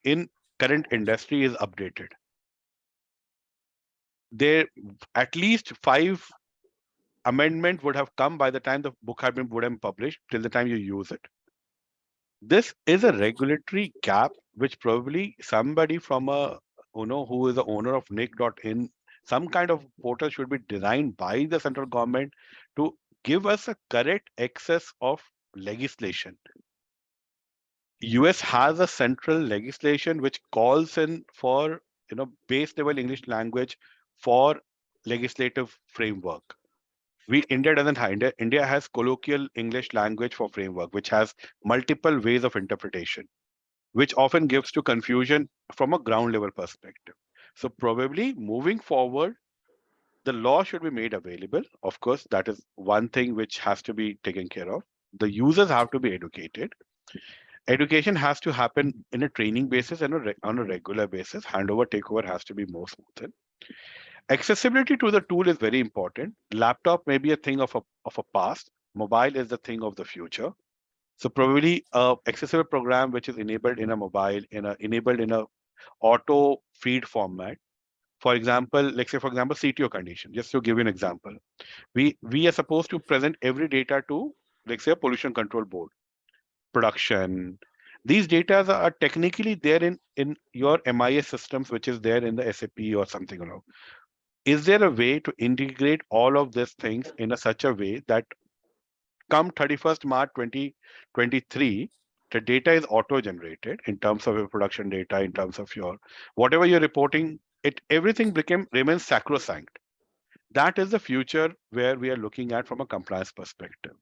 in current industry is updated. There at least 5 amendments would have come by the time the book had been published till the time you use it. This is a regulatory gap which probably somebody from who is the owner of nick.in, some kind of portal should be designed by the central government to give us a correct access of legislation. US has a central legislation which calls in for base level English language for legislative framework. India doesn't have. India has colloquial English language for framework, which has multiple ways of interpretation, which often gives to confusion from a ground level perspective. So probably moving forward, the law should be made available. Of course, that is one thing which has to be taken care of. The users have to be educated. Education has to happen in a training basis and on a regular basis. Handover takeover has to be more smoothed. Accessibility to the tool is very important. Laptop may be a thing of a past. Mobile is the thing of the future. So probably a accessible program which is enabled in a mobile, enabled in a auto feed format. For example, let's say, for example, CTO condition, just to give you an example. We are supposed to present every data to, let's say, a pollution control board, production. These data are technically there in your MIS systems, which is there in the SAP or something. Is there a way to integrate all of these things in such a way that come 31st March 2023, the data is auto-generated in terms of your production data, in terms of your whatever you're reporting, everything remains sacrosanct. That is the future where we are looking at from a compliance perspective.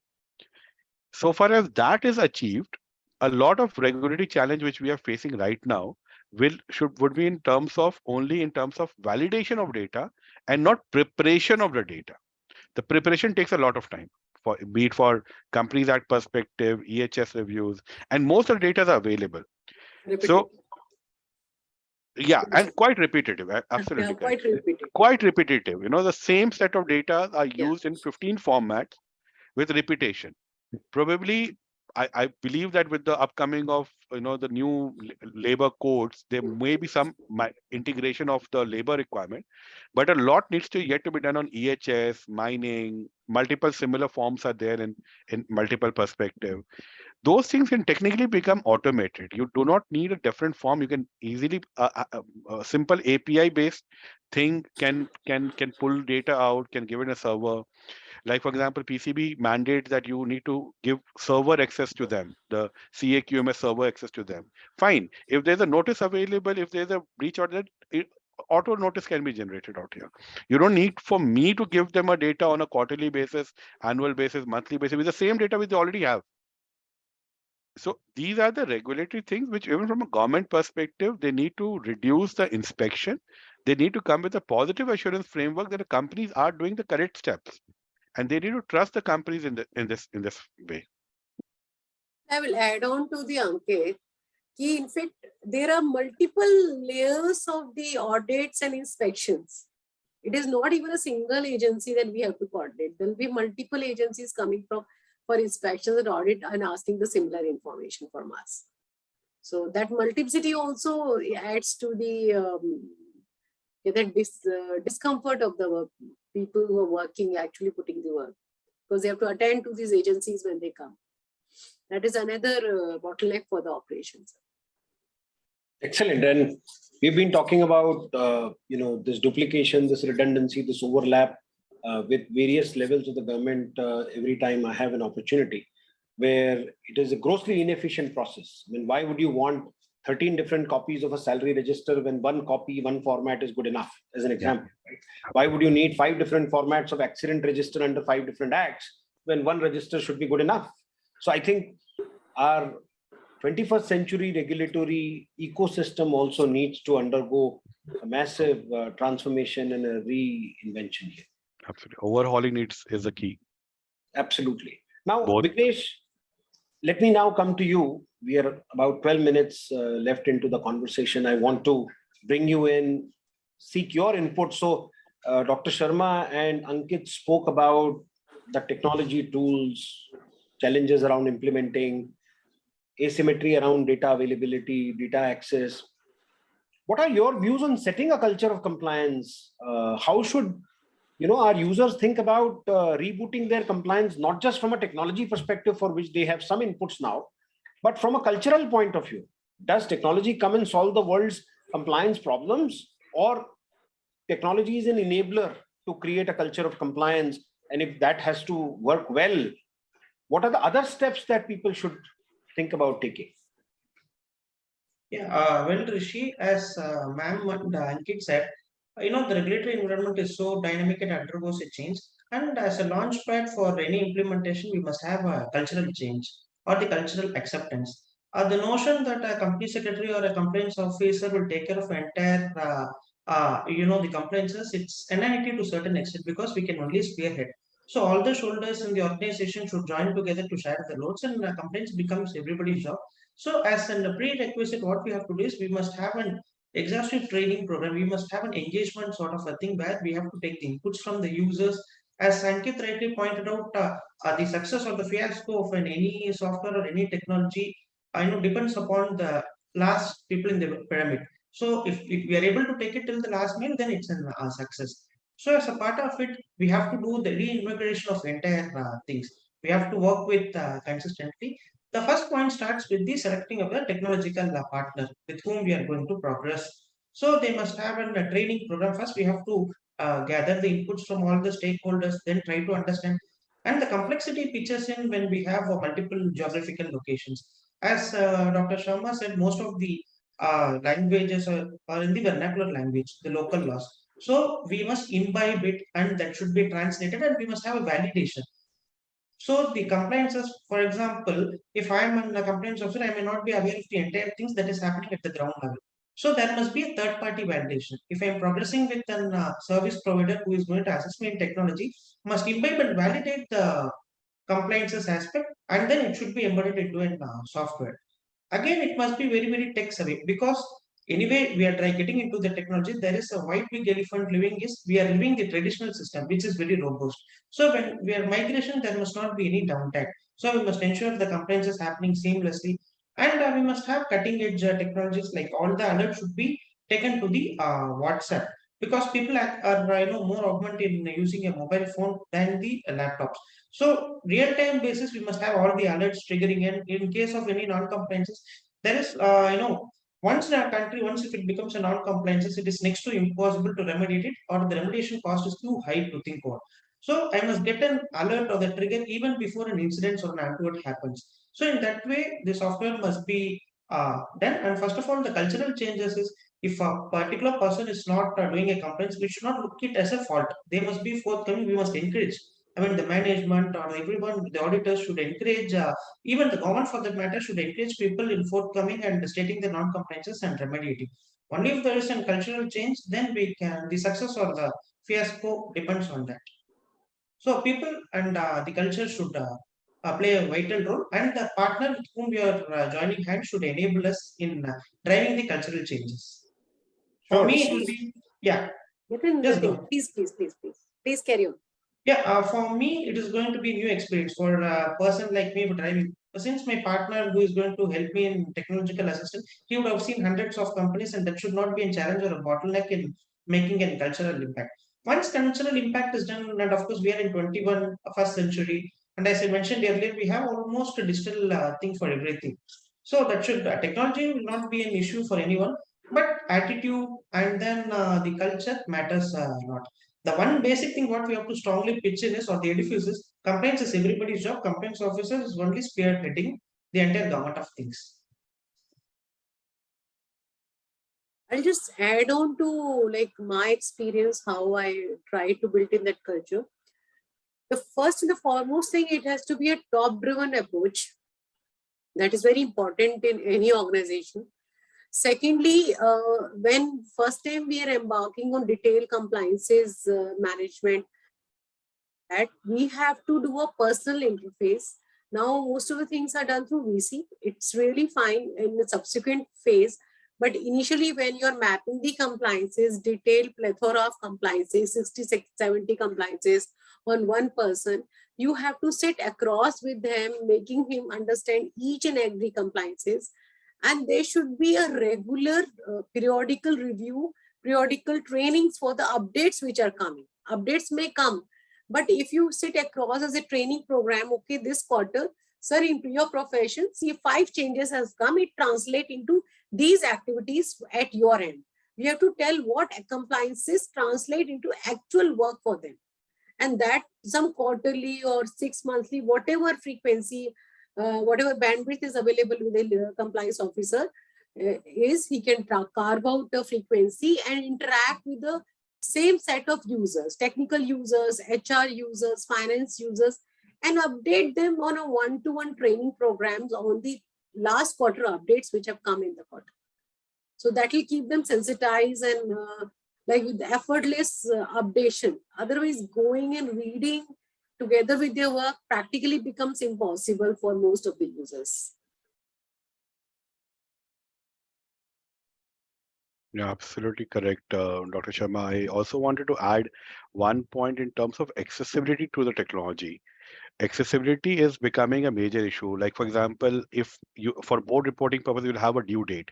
So far as that is achieved, a lot of regulatory challenge which we are facing right now would be only in terms of validation of data and not preparation of the data. The preparation takes a lot of time, be it for Companies Act perspective, EHS reviews, and most of the data are available. So yeah, and quite repetitive. Absolutely. Yeah, quite repetitive. Quite repetitive. The same set of data are used in 15 formats with repetition. Probably, I believe that with the upcoming of the new labor codes, there may be some integration of the labor requirement, but a lot needs to yet to be done on EHS, mining, multiple similar forms are there in multiple perspective. Those things can technically become automated. You do not need a different form. You can easily a simple API based thing can pull data out, can give it a server. Like, for example, PCB mandates that you need to give server access to them, the CAQMS server access to them. Fine. If there's a notice available, if there's a breach or that, auto notice can be generated out here. You don't need for me to give them a data on a quarterly basis, annual basis, monthly basis with the same data which they already have. So these are the regulatory things which, even from a government perspective, they need to reduce the inspection. They need to come with a positive assurance framework that the companies are doing the correct steps. And they need to trust the companies in this way. I will add on to the Ankit. In fact, there are multiple layers of the audits and inspections. It is not even a single agency that we have to coordinate. There will be multiple agencies coming for inspections and audit and asking the similar information from us. So that multiplicity also adds to the discomfort of the people who are working, actually putting the work, because they have to attend to these agencies when they come. That is another bottleneck for the operations. Excellent. And we've been talking about this duplication, this redundancy, this overlap with various levels of the government every time I have an opportunity, where it is a grossly inefficient process. I mean, why would you want 13 different copies of a salary register when one copy, one format is good enough, as an example? Yeah. Right? Why would you need 5 different formats of accident register under 5 different acts when one register should be good enough? So I think our 21st century regulatory ecosystem also needs to undergo a massive transformation and a reinvention here. Absolutely. Overhauling is the key. Absolutely. Now, Vignesh, let me now come to you. We are about 12 minutes left into the conversation. I want to bring you in, seek your input. So Dr. Sharma and Ankit spoke about the technology tools, challenges around implementing, asymmetry around data availability, data access. What are your views on setting a culture of compliance? How should our users think about rebooting their compliance, not just from a technology perspective for which they have some inputs now, but from a cultural point of view? Does technology come and solve the world's compliance problems, or technology is an enabler to create a culture of compliance? And if that has to work well, what are the other steps that people should think about taking? Yeah, well, Rishi, as ma'am and Ankit said, the regulatory environment is so dynamic and undergoes a change. And as a launch pad for any implementation, we must have a cultural change or the cultural acceptance. The notion that a company secretary or a compliance officer will take care of entire, the compliances, it's inanity to a certain extent because we can only spearhead. So all the shoulders in the organization should join together to share the loads, and compliance becomes everybody's job. So as a prerequisite, what we have to do is we must have an exhaustive training program. We must have an engagement sort of a thing where we have to take the inputs from the users, As Sankit rightly pointed out, the success or the fiasco of any software or any technology, I know, depends upon the last people in the pyramid. So if we are able to take it till the last meal, then it's a success. So as a part of it, we have to do the reinvigoration of entire things. We have to work with consistently. The first point starts with the selecting of the technological partner with whom we are going to progress. So they must have a training program. First, we have to gather the inputs from all the stakeholders, then try to understand. And the complexity pitches in when we have multiple geographical locations. As Dr. Sharma said, most of the languages are in the vernacular language, the local laws. So we must imbibe it and that should be translated and we must have a validation. So the compliances, for example, if I am a compliance officer, I may not be aware of the entire things that is happening at the ground level. So there must be a third party validation. If I am progressing with an service provider who is going to assist me in technology, must imbibe and validate the compliances aspect and then it should be embedded into a software. Again, it must be very, very tech savvy because anyway, we are getting into the technology. There is a white big elephant living is we are living the traditional system, which is very robust. So when we are migration, there must not be any downtime. So we must ensure the compliance is happening seamlessly. And we must have cutting edge technologies like all the alerts should be taken to the WhatsApp because people are more augmented in using a mobile phone than the laptops. So real-time basis, we must have all the alerts triggering in case of any non-compliances. There is, once in a country, once if it becomes a non-compliances, it is next to impossible to remediate it or the remediation cost is too high to think of. So I must get an alert or the trigger even before an incident or an untoward happens. So in that way, the software must be done. And first of all, the cultural changes is if a particular person is not doing a complaint, we should not look it as a fault. They must be forthcoming. We must encourage. I mean, the management or everyone, the auditors should encourage, even the government for that matter should encourage people in forthcoming and stating the non-compliances and remediating. Only if there is a cultural change, then we can, the success or the fiasco depends on that. So people and the culture should play a vital role and the partner with whom we are joining hands should enable us in driving the cultural changes. For Sure. me, it will be, yeah. Just go. Please carry on. Yeah, for me, it is going to be a new experience for a person like me for driving. Since my partner who is going to help me in technological assistance, he would have seen hundreds of companies and that should not be a challenge or a bottleneck in making a cultural impact. Once cultural impact is done, and of course we are in 21st century, and as I mentioned earlier, we have almost a digital thing for everything. So that should, technology will not be an issue for anyone, but attitude and then the culture matters a lot. The one basic thing what we have to strongly pitch in is or the edifice is compliance is everybody's job. Compliance officer is only spearheading the entire gamut of things. I'll just add on to like my experience, how I try to build in that culture. The first and the foremost thing, it has to be a top-driven approach. That is very important in any organization. Secondly, when first time we are embarking on detailed compliances management, that we have to do a personal interface. Now, most of the things are done through VC. It's really fine in the subsequent phase. But initially, when you're mapping the compliances, detailed plethora of compliances, 66, 70 compliances on one person, you have to sit across with them, making him understand each and every compliances. And there should be a regular periodical review, periodical trainings for the updates which are coming. Updates may come, but if you sit across as a training program, okay, this quarter, sir, into your profession, see 5 changes has come, it translate into these activities at your end. We have to tell what compliances translate into actual work for them. And that some quarterly or 6 monthly, whatever frequency, whatever bandwidth is available with the compliance officer is, he can carve out the frequency and interact with the same set of users, technical users, HR users, finance users, and update them on a one-to-one training programs on the last quarter updates which have come in the quarter. So that will keep them sensitized and like with effortless updation. Otherwise, going and reading together with their work practically becomes impossible for most of the users. Yeah, absolutely correct, Dr. Sharma. I also wanted to add one point in terms of accessibility to the technology. Accessibility is becoming a major issue. Like, for example, if you, for board reporting purpose, you'll have a due date.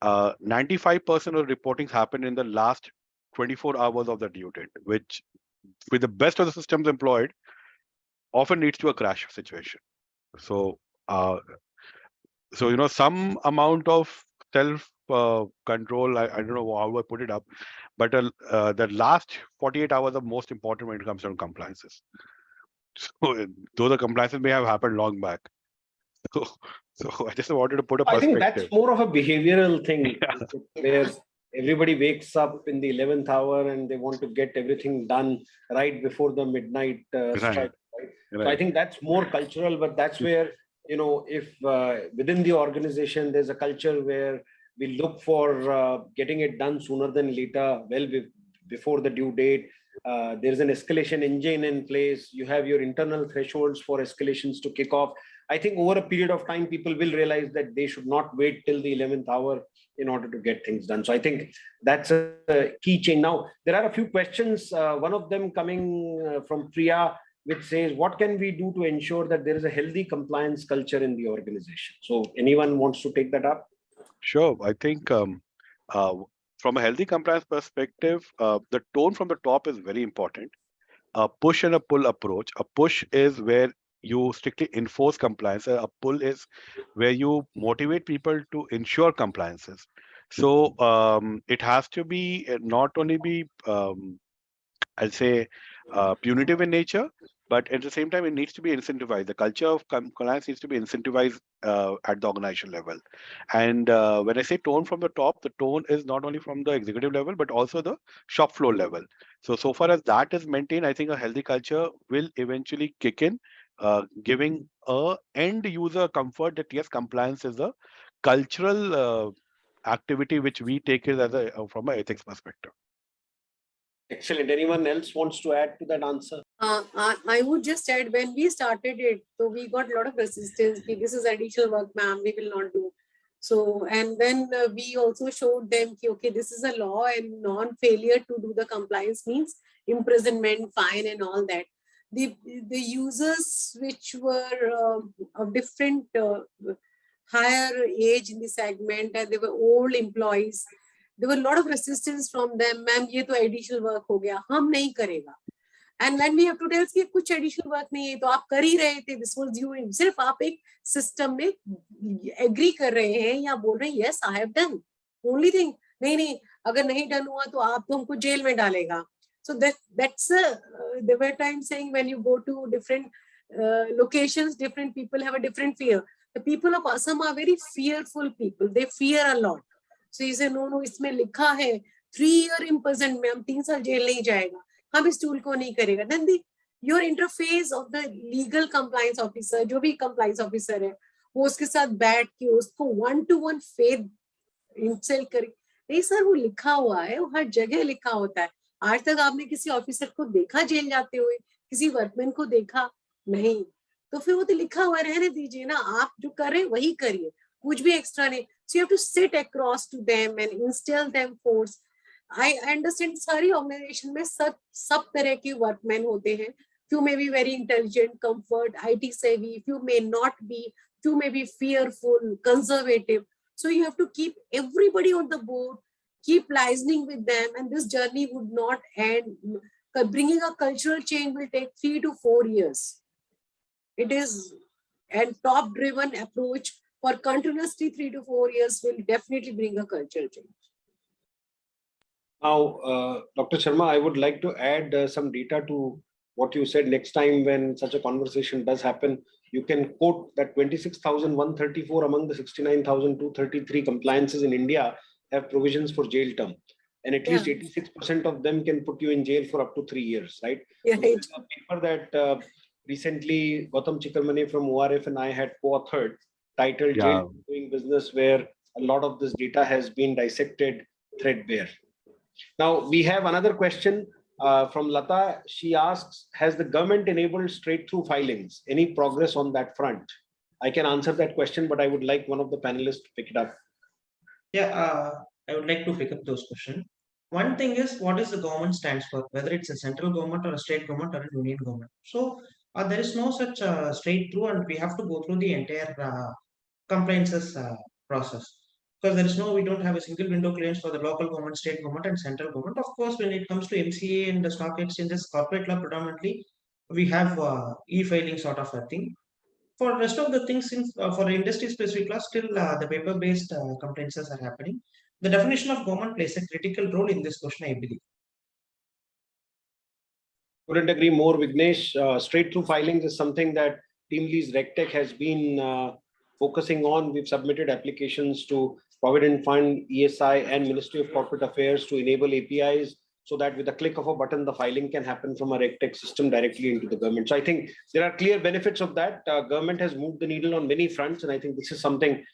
95% of reportings happen in the last 24 hours of the due date, which with the best of the systems employed, often leads to a crash situation. So, uh, some amount of self control. I don't know how I put it up, but the last 48 hours are most important when it comes to compliances. So though the compliances may have happened long back. So, so I just wanted to put a I think that's perspective. more of a behavioral thing, Yeah. where everybody wakes up in the 11th hour and they want to get everything done right before the midnight Right, strike. Right? So I right. think that's more cultural, but that's where, if within the organization there's a culture where we look for getting it done sooner than later, before the due date. There's an escalation engine in place. You have your internal thresholds for escalations to kick off. I think over a period of time, people will realize that they should not wait till the 11th hour in order to get things done. So I think that's a key change. Now, there are a few questions, one of them coming from Priya, which says, what can we do to ensure that there is a healthy compliance culture in the organization? So anyone wants to take that up? Sure. I think uh, from a healthy compliance perspective, the tone from the top is very important. A push and a pull approach. A push is where you strictly enforce compliance. A pull is where you motivate people to ensure compliances. So it has to be not only be I'll say punitive in nature, but at the same time, it needs to be incentivized. The culture of compliance needs to be incentivized at the organization level. And when I say tone from the top, the tone is not only from the executive level, but also the shop floor level. So far as that is maintained, I think a healthy culture will eventually kick in, giving a end user comfort that yes, compliance is a cultural activity which we take it as a from an ethics perspective. Excellent. Anyone else wants to add to that answer? I would just add, when we started it, so we got a lot of resistance. This is additional work, ma'am, we will not do. So, and then we also showed them, okay, this is a law and non-failure to do the compliance means imprisonment, fine and all that. The users which were of different higher age in the segment, and they were old employees, there were a lot of resistance from them. Ma'am, ये तो additional work हो गया, हम नहीं करेगा. And when we have to tell कि कुछ additional work नहीं है, तो आप कर ही रहे थे. This was you. सिर्फ आप एक system में agree कर रहे हैं या बोल रहे हैं yes I have done. Only thing नहीं अगर नहीं done हुआ तो आप तो हमको जेल में डालेगा. So that's there were times saying when you go to different locations, different people have a different fear. The people of Assam are very fearful people. They fear a lot. So you say no इसमें लिखा है 3-year imprisonment में हम 3 साल jail नहीं जाएगा. हम इस टूल को नहीं करेगा. Then your interface of the legal compliance officer, जो भी compliance officer है, वो उसके साथ बैठ के उसको 1-to-1 faith इंस्टॉल करे. नहीं सर, वो लिखा हुआ है, वो हर जगह लिखा होता है. आज तक आपने किसी ऑफिसर को देखा जेल जाते हुए? किसी वर्कमैन को देखा? नहीं. तो फिर वो तो लिखा हुआ रहने दीजिए ना. आप जो कर रहे हैं वही करिए, कुछ भी एक्स्ट्रा नहीं. So you have to sit across to them and instill them force. I understand सारी ऑर्गेनाइजेशन में सब तरह के वर्कमैन होते हैं. Few may be very intelligent, comfort, IT savvy. Few may not be. Few may be fearful, conservative. So you have to keep everybody on the board, keep listening with them, and this journey would not end. Bringing a cultural change will take 3 to 4 years. It is a top-driven approach. For continuously 3 to 4 years will definitely bring a cultural change. Now, Dr. Sharma, I would like to add some data to what you said. Next time when such a conversation does happen, you can quote that 26,134 among the 69,233 compliances in India have provisions for jail term. And at least 86% of them can put you in jail for up to 3 years, right? Yeah, so there's a paper that recently Gautam Chikarmane from ORF and I had co-authored, titled Jail Doing Business, where a lot of this data has been dissected threadbare. Now, we have another question from Lata. She asks, has the government enabled straight-through filings? Any progress on that front? I can answer that question, but I would like one of the panelists to pick it up. Yeah, I would like to pick up those questions. One thing is, what is the government stands for, whether it's a central government or a state government or a union government. So there is no such straight through, and we have to go through the entire compliances process. Because there is no, we don't have a single window clearance for the local government, state government, and central government. Of course, when it comes to MCA and the stock exchanges, corporate law predominantly, we have e-filing sort of a thing. For rest of the things, for industry specific law, still the paper-based compliances are happening. The definition of government plays a critical role in this question, I believe. Couldn't agree more, Vignesh. Straight through filings is something that Team Lee's Regtech has been focusing on. We've submitted applications to Provident Fund, ESI, and Ministry of Corporate Affairs to enable APIs so that with a click of a button, the filing can happen from a Regtech system directly into the government. So I think there are clear benefits of that. Government has moved the needle on many fronts, and I think this is something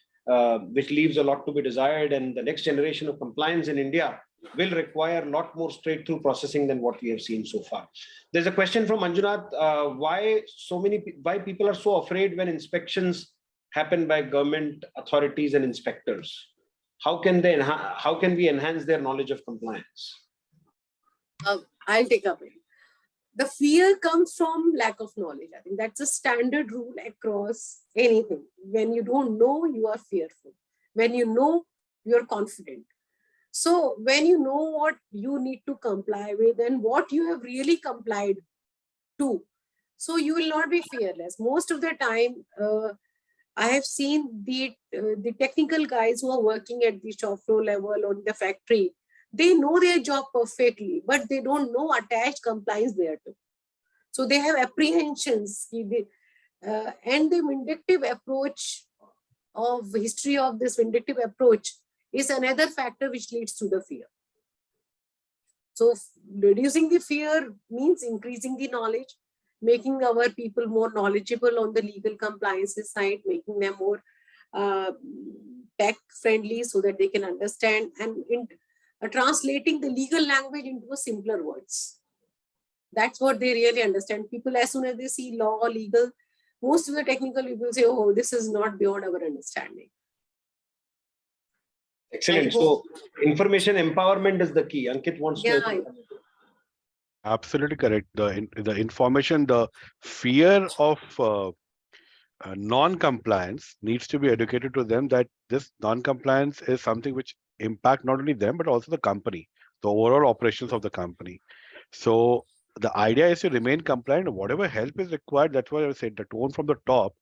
which leaves a lot to be desired. And the next generation of compliance in India will require a lot more straight-through processing than what we have seen so far. There's a question from Manjunath. Why people are so afraid when inspections happen by government authorities and inspectors? How can we enhance their knowledge of compliance? I'll take up it. The fear comes from lack of knowledge. I think that's a standard rule across anything. When you don't know, you are fearful. When you know, you're confident. So when you know what you need to comply with and what you have really complied to, so you will not be fearless. Most of the time, I have seen the technical guys who are working at the shop floor level or in the factory. They know their job perfectly, but they don't know attached compliance there too. So they have apprehensions. And the vindictive approach of history of this vindictive approach is another factor which leads to the fear. So reducing the fear means increasing the knowledge, making our people more knowledgeable on the legal compliances side, making them more tech friendly so that they can understand, and translating the legal language into simpler words. That's what they really understand. People, as soon as they see law or legal, most of the technical people say, oh, this is not beyond our understanding. Excellent. So information empowerment is the key. Ankit wants to. Absolutely correct. The information, the fear of non-compliance needs to be educated to them, that this non-compliance is something which impact not only them, but also the company, the overall operations of the company. So the idea is to remain compliant. Whatever help is required, that's why I said the tone from the top,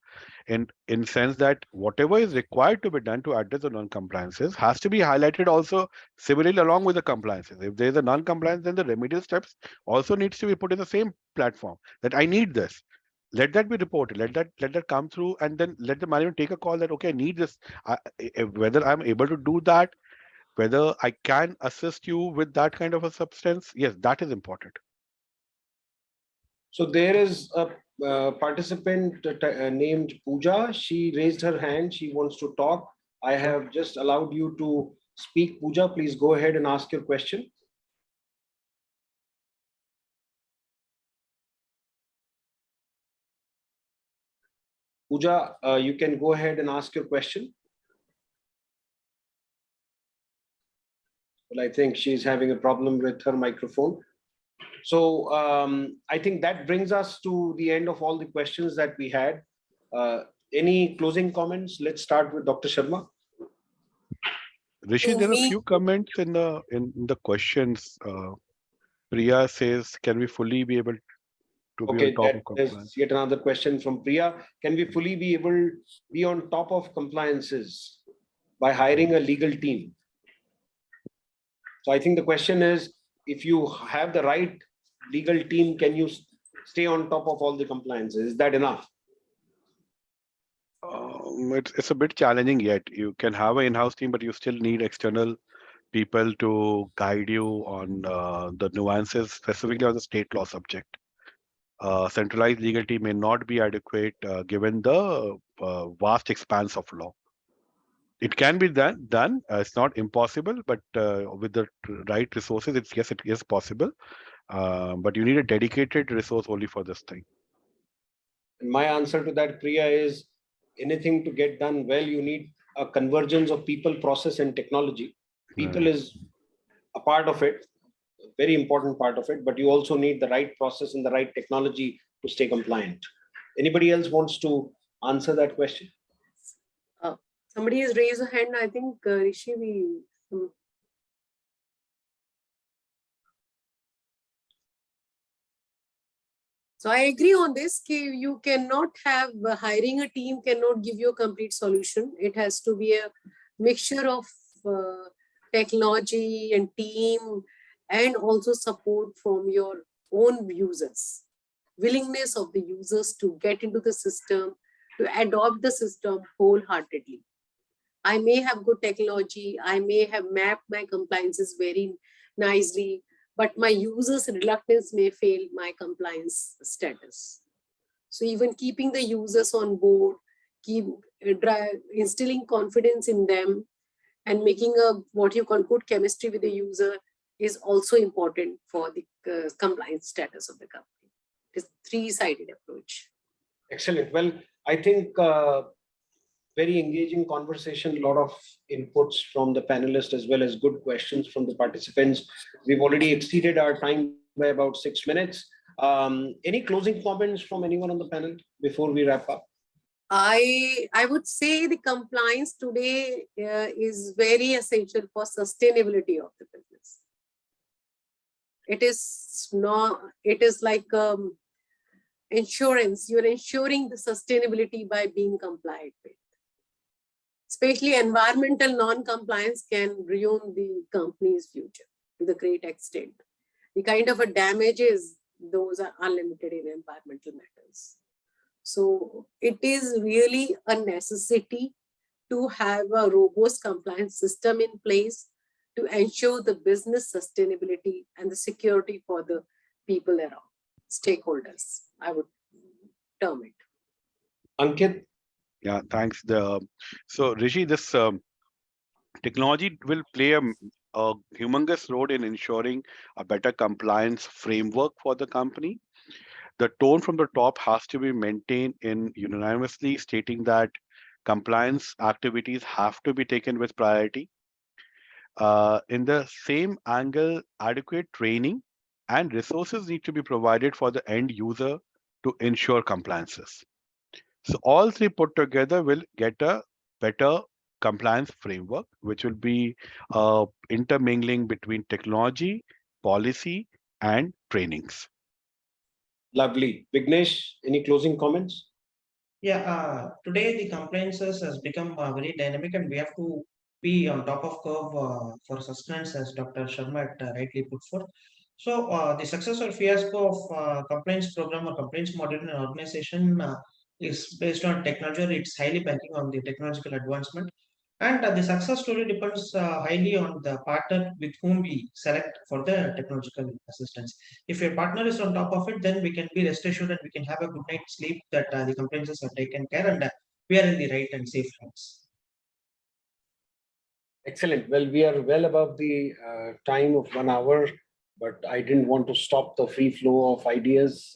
in sense that whatever is required to be done to address the non-compliances has to be highlighted also similarly along with the compliances. If there is a non-compliance, then the remedial steps also needs to be put in the same platform, that I need this. Let that be reported. Let that come through, and then let the management take a call that, okay, I need this. Whether I'm able to do that, whether I can assist you with that kind of a substance, yes, that is important. So there is a participant named Pooja. She raised her hand. She wants to talk. I have just allowed you to speak. Pooja, please go ahead and ask your question. Pooja, you can go ahead and ask your question. Well, I think she's having a problem with her microphone. So I think that brings us to the end of all the questions that we had. Any closing comments? Let's start with Dr. Sharma. Rishi, there are a few comments in the questions. Priya says, can we fully be able to be on top of compliance? Yet another question from Priya. Can we fully be able to be on top of compliances by hiring a legal team? So I think the question is, if you have the right legal team, can you stay on top of all the compliances? Is that enough? It's a bit challenging yet. You can have an in-house team, but you still need external people to guide you on the nuances, specifically on the state law subject. Centralized legal team may not be adequate given the vast expanse of law. It can be done. It's not impossible, but with the right resources, it is possible. But you need a dedicated resource only for this thing. And my answer to that, Priya, is anything to get done well, you need a convergence of people, process, and technology. People is a part of it, a very important part of it, but you also need the right process and the right technology to stay compliant. Anybody else wants to answer that question? Somebody has raised a hand. I think Rishi, So I agree on this. You cannot have hiring a team cannot give you a complete solution. It has to be a mixture of technology and team, and also support from your own users. Willingness of the users to get into the system, to adopt the system wholeheartedly. I may have good technology, I may have mapped my compliances very nicely, but my users' reluctance may fail my compliance status. So even keeping the users on board, instilling confidence in them, and making a what you call good chemistry with the user is also important for the compliance status of the company. It's a three-sided approach. Excellent. Well, I think very engaging conversation, a lot of inputs from the panelists as well as good questions from the participants. We've already exceeded our time by about 6 minutes. Any closing comments from anyone on the panel before we wrap up? I would say the compliance today is very essential for sustainability of the business. It is like insurance. You're ensuring the sustainability by being compliant with. Especially environmental non-compliance can ruin the company's future to the great extent. The kind of a damages, those are unlimited in environmental matters. So it is really a necessity to have a robust compliance system in place to ensure the business sustainability and the security for the people around, stakeholders, I would term it. Ankit? Yeah, thanks. So Rishi, this technology will play a humongous role in ensuring a better compliance framework for the company. The tone from the top has to be maintained in unanimously stating that compliance activities have to be taken with priority. In the same angle, adequate training and resources need to be provided for the end user to ensure compliances. So all three put together will get a better compliance framework, which will be intermingling between technology, policy, and trainings. Lovely. Vignesh, any closing comments? Yeah, today the compliances has become very dynamic, and we have to be on top of curve for sustenance, as Dr. Sharma had rightly put forth. So the success or fiasco of compliance program or compliance model in an organization is based on technology, or it's highly banking on the technological advancement. And the success story depends highly on the partner with whom we select for the technological assistance. If your partner is on top of it, then we can be rest assured and we can have a good night's sleep that the compliances are taken care and we are in the right and safe hands. Excellent. Well, we are well above the time of 1 hour, but I didn't want to stop the free flow of ideas.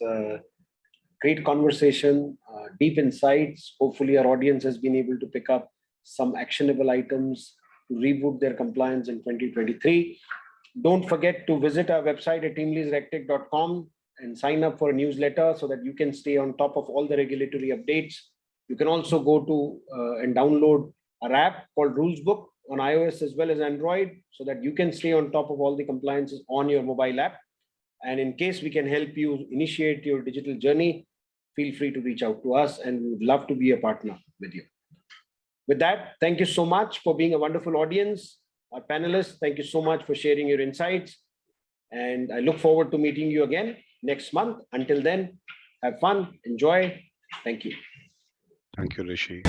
Great conversation, deep insights. Hopefully our audience has been able to pick up some actionable items to reboot their compliance in 2023. Don't forget to visit our website at teamleadsregtech.com and sign up for a newsletter so that you can stay on top of all the regulatory updates. You can also go to and download our app called Rules Book on iOS as well as Android so that you can stay on top of all the compliances on your mobile app. And in case we can help you initiate your digital journey, feel free to reach out to us and we would love to be a partner with you. With that, thank you so much for being a wonderful audience. Our panelists, thank you so much for sharing your insights. And I look forward to meeting you again next month. Until then, have fun, enjoy. Thank you. Thank you, Rishi.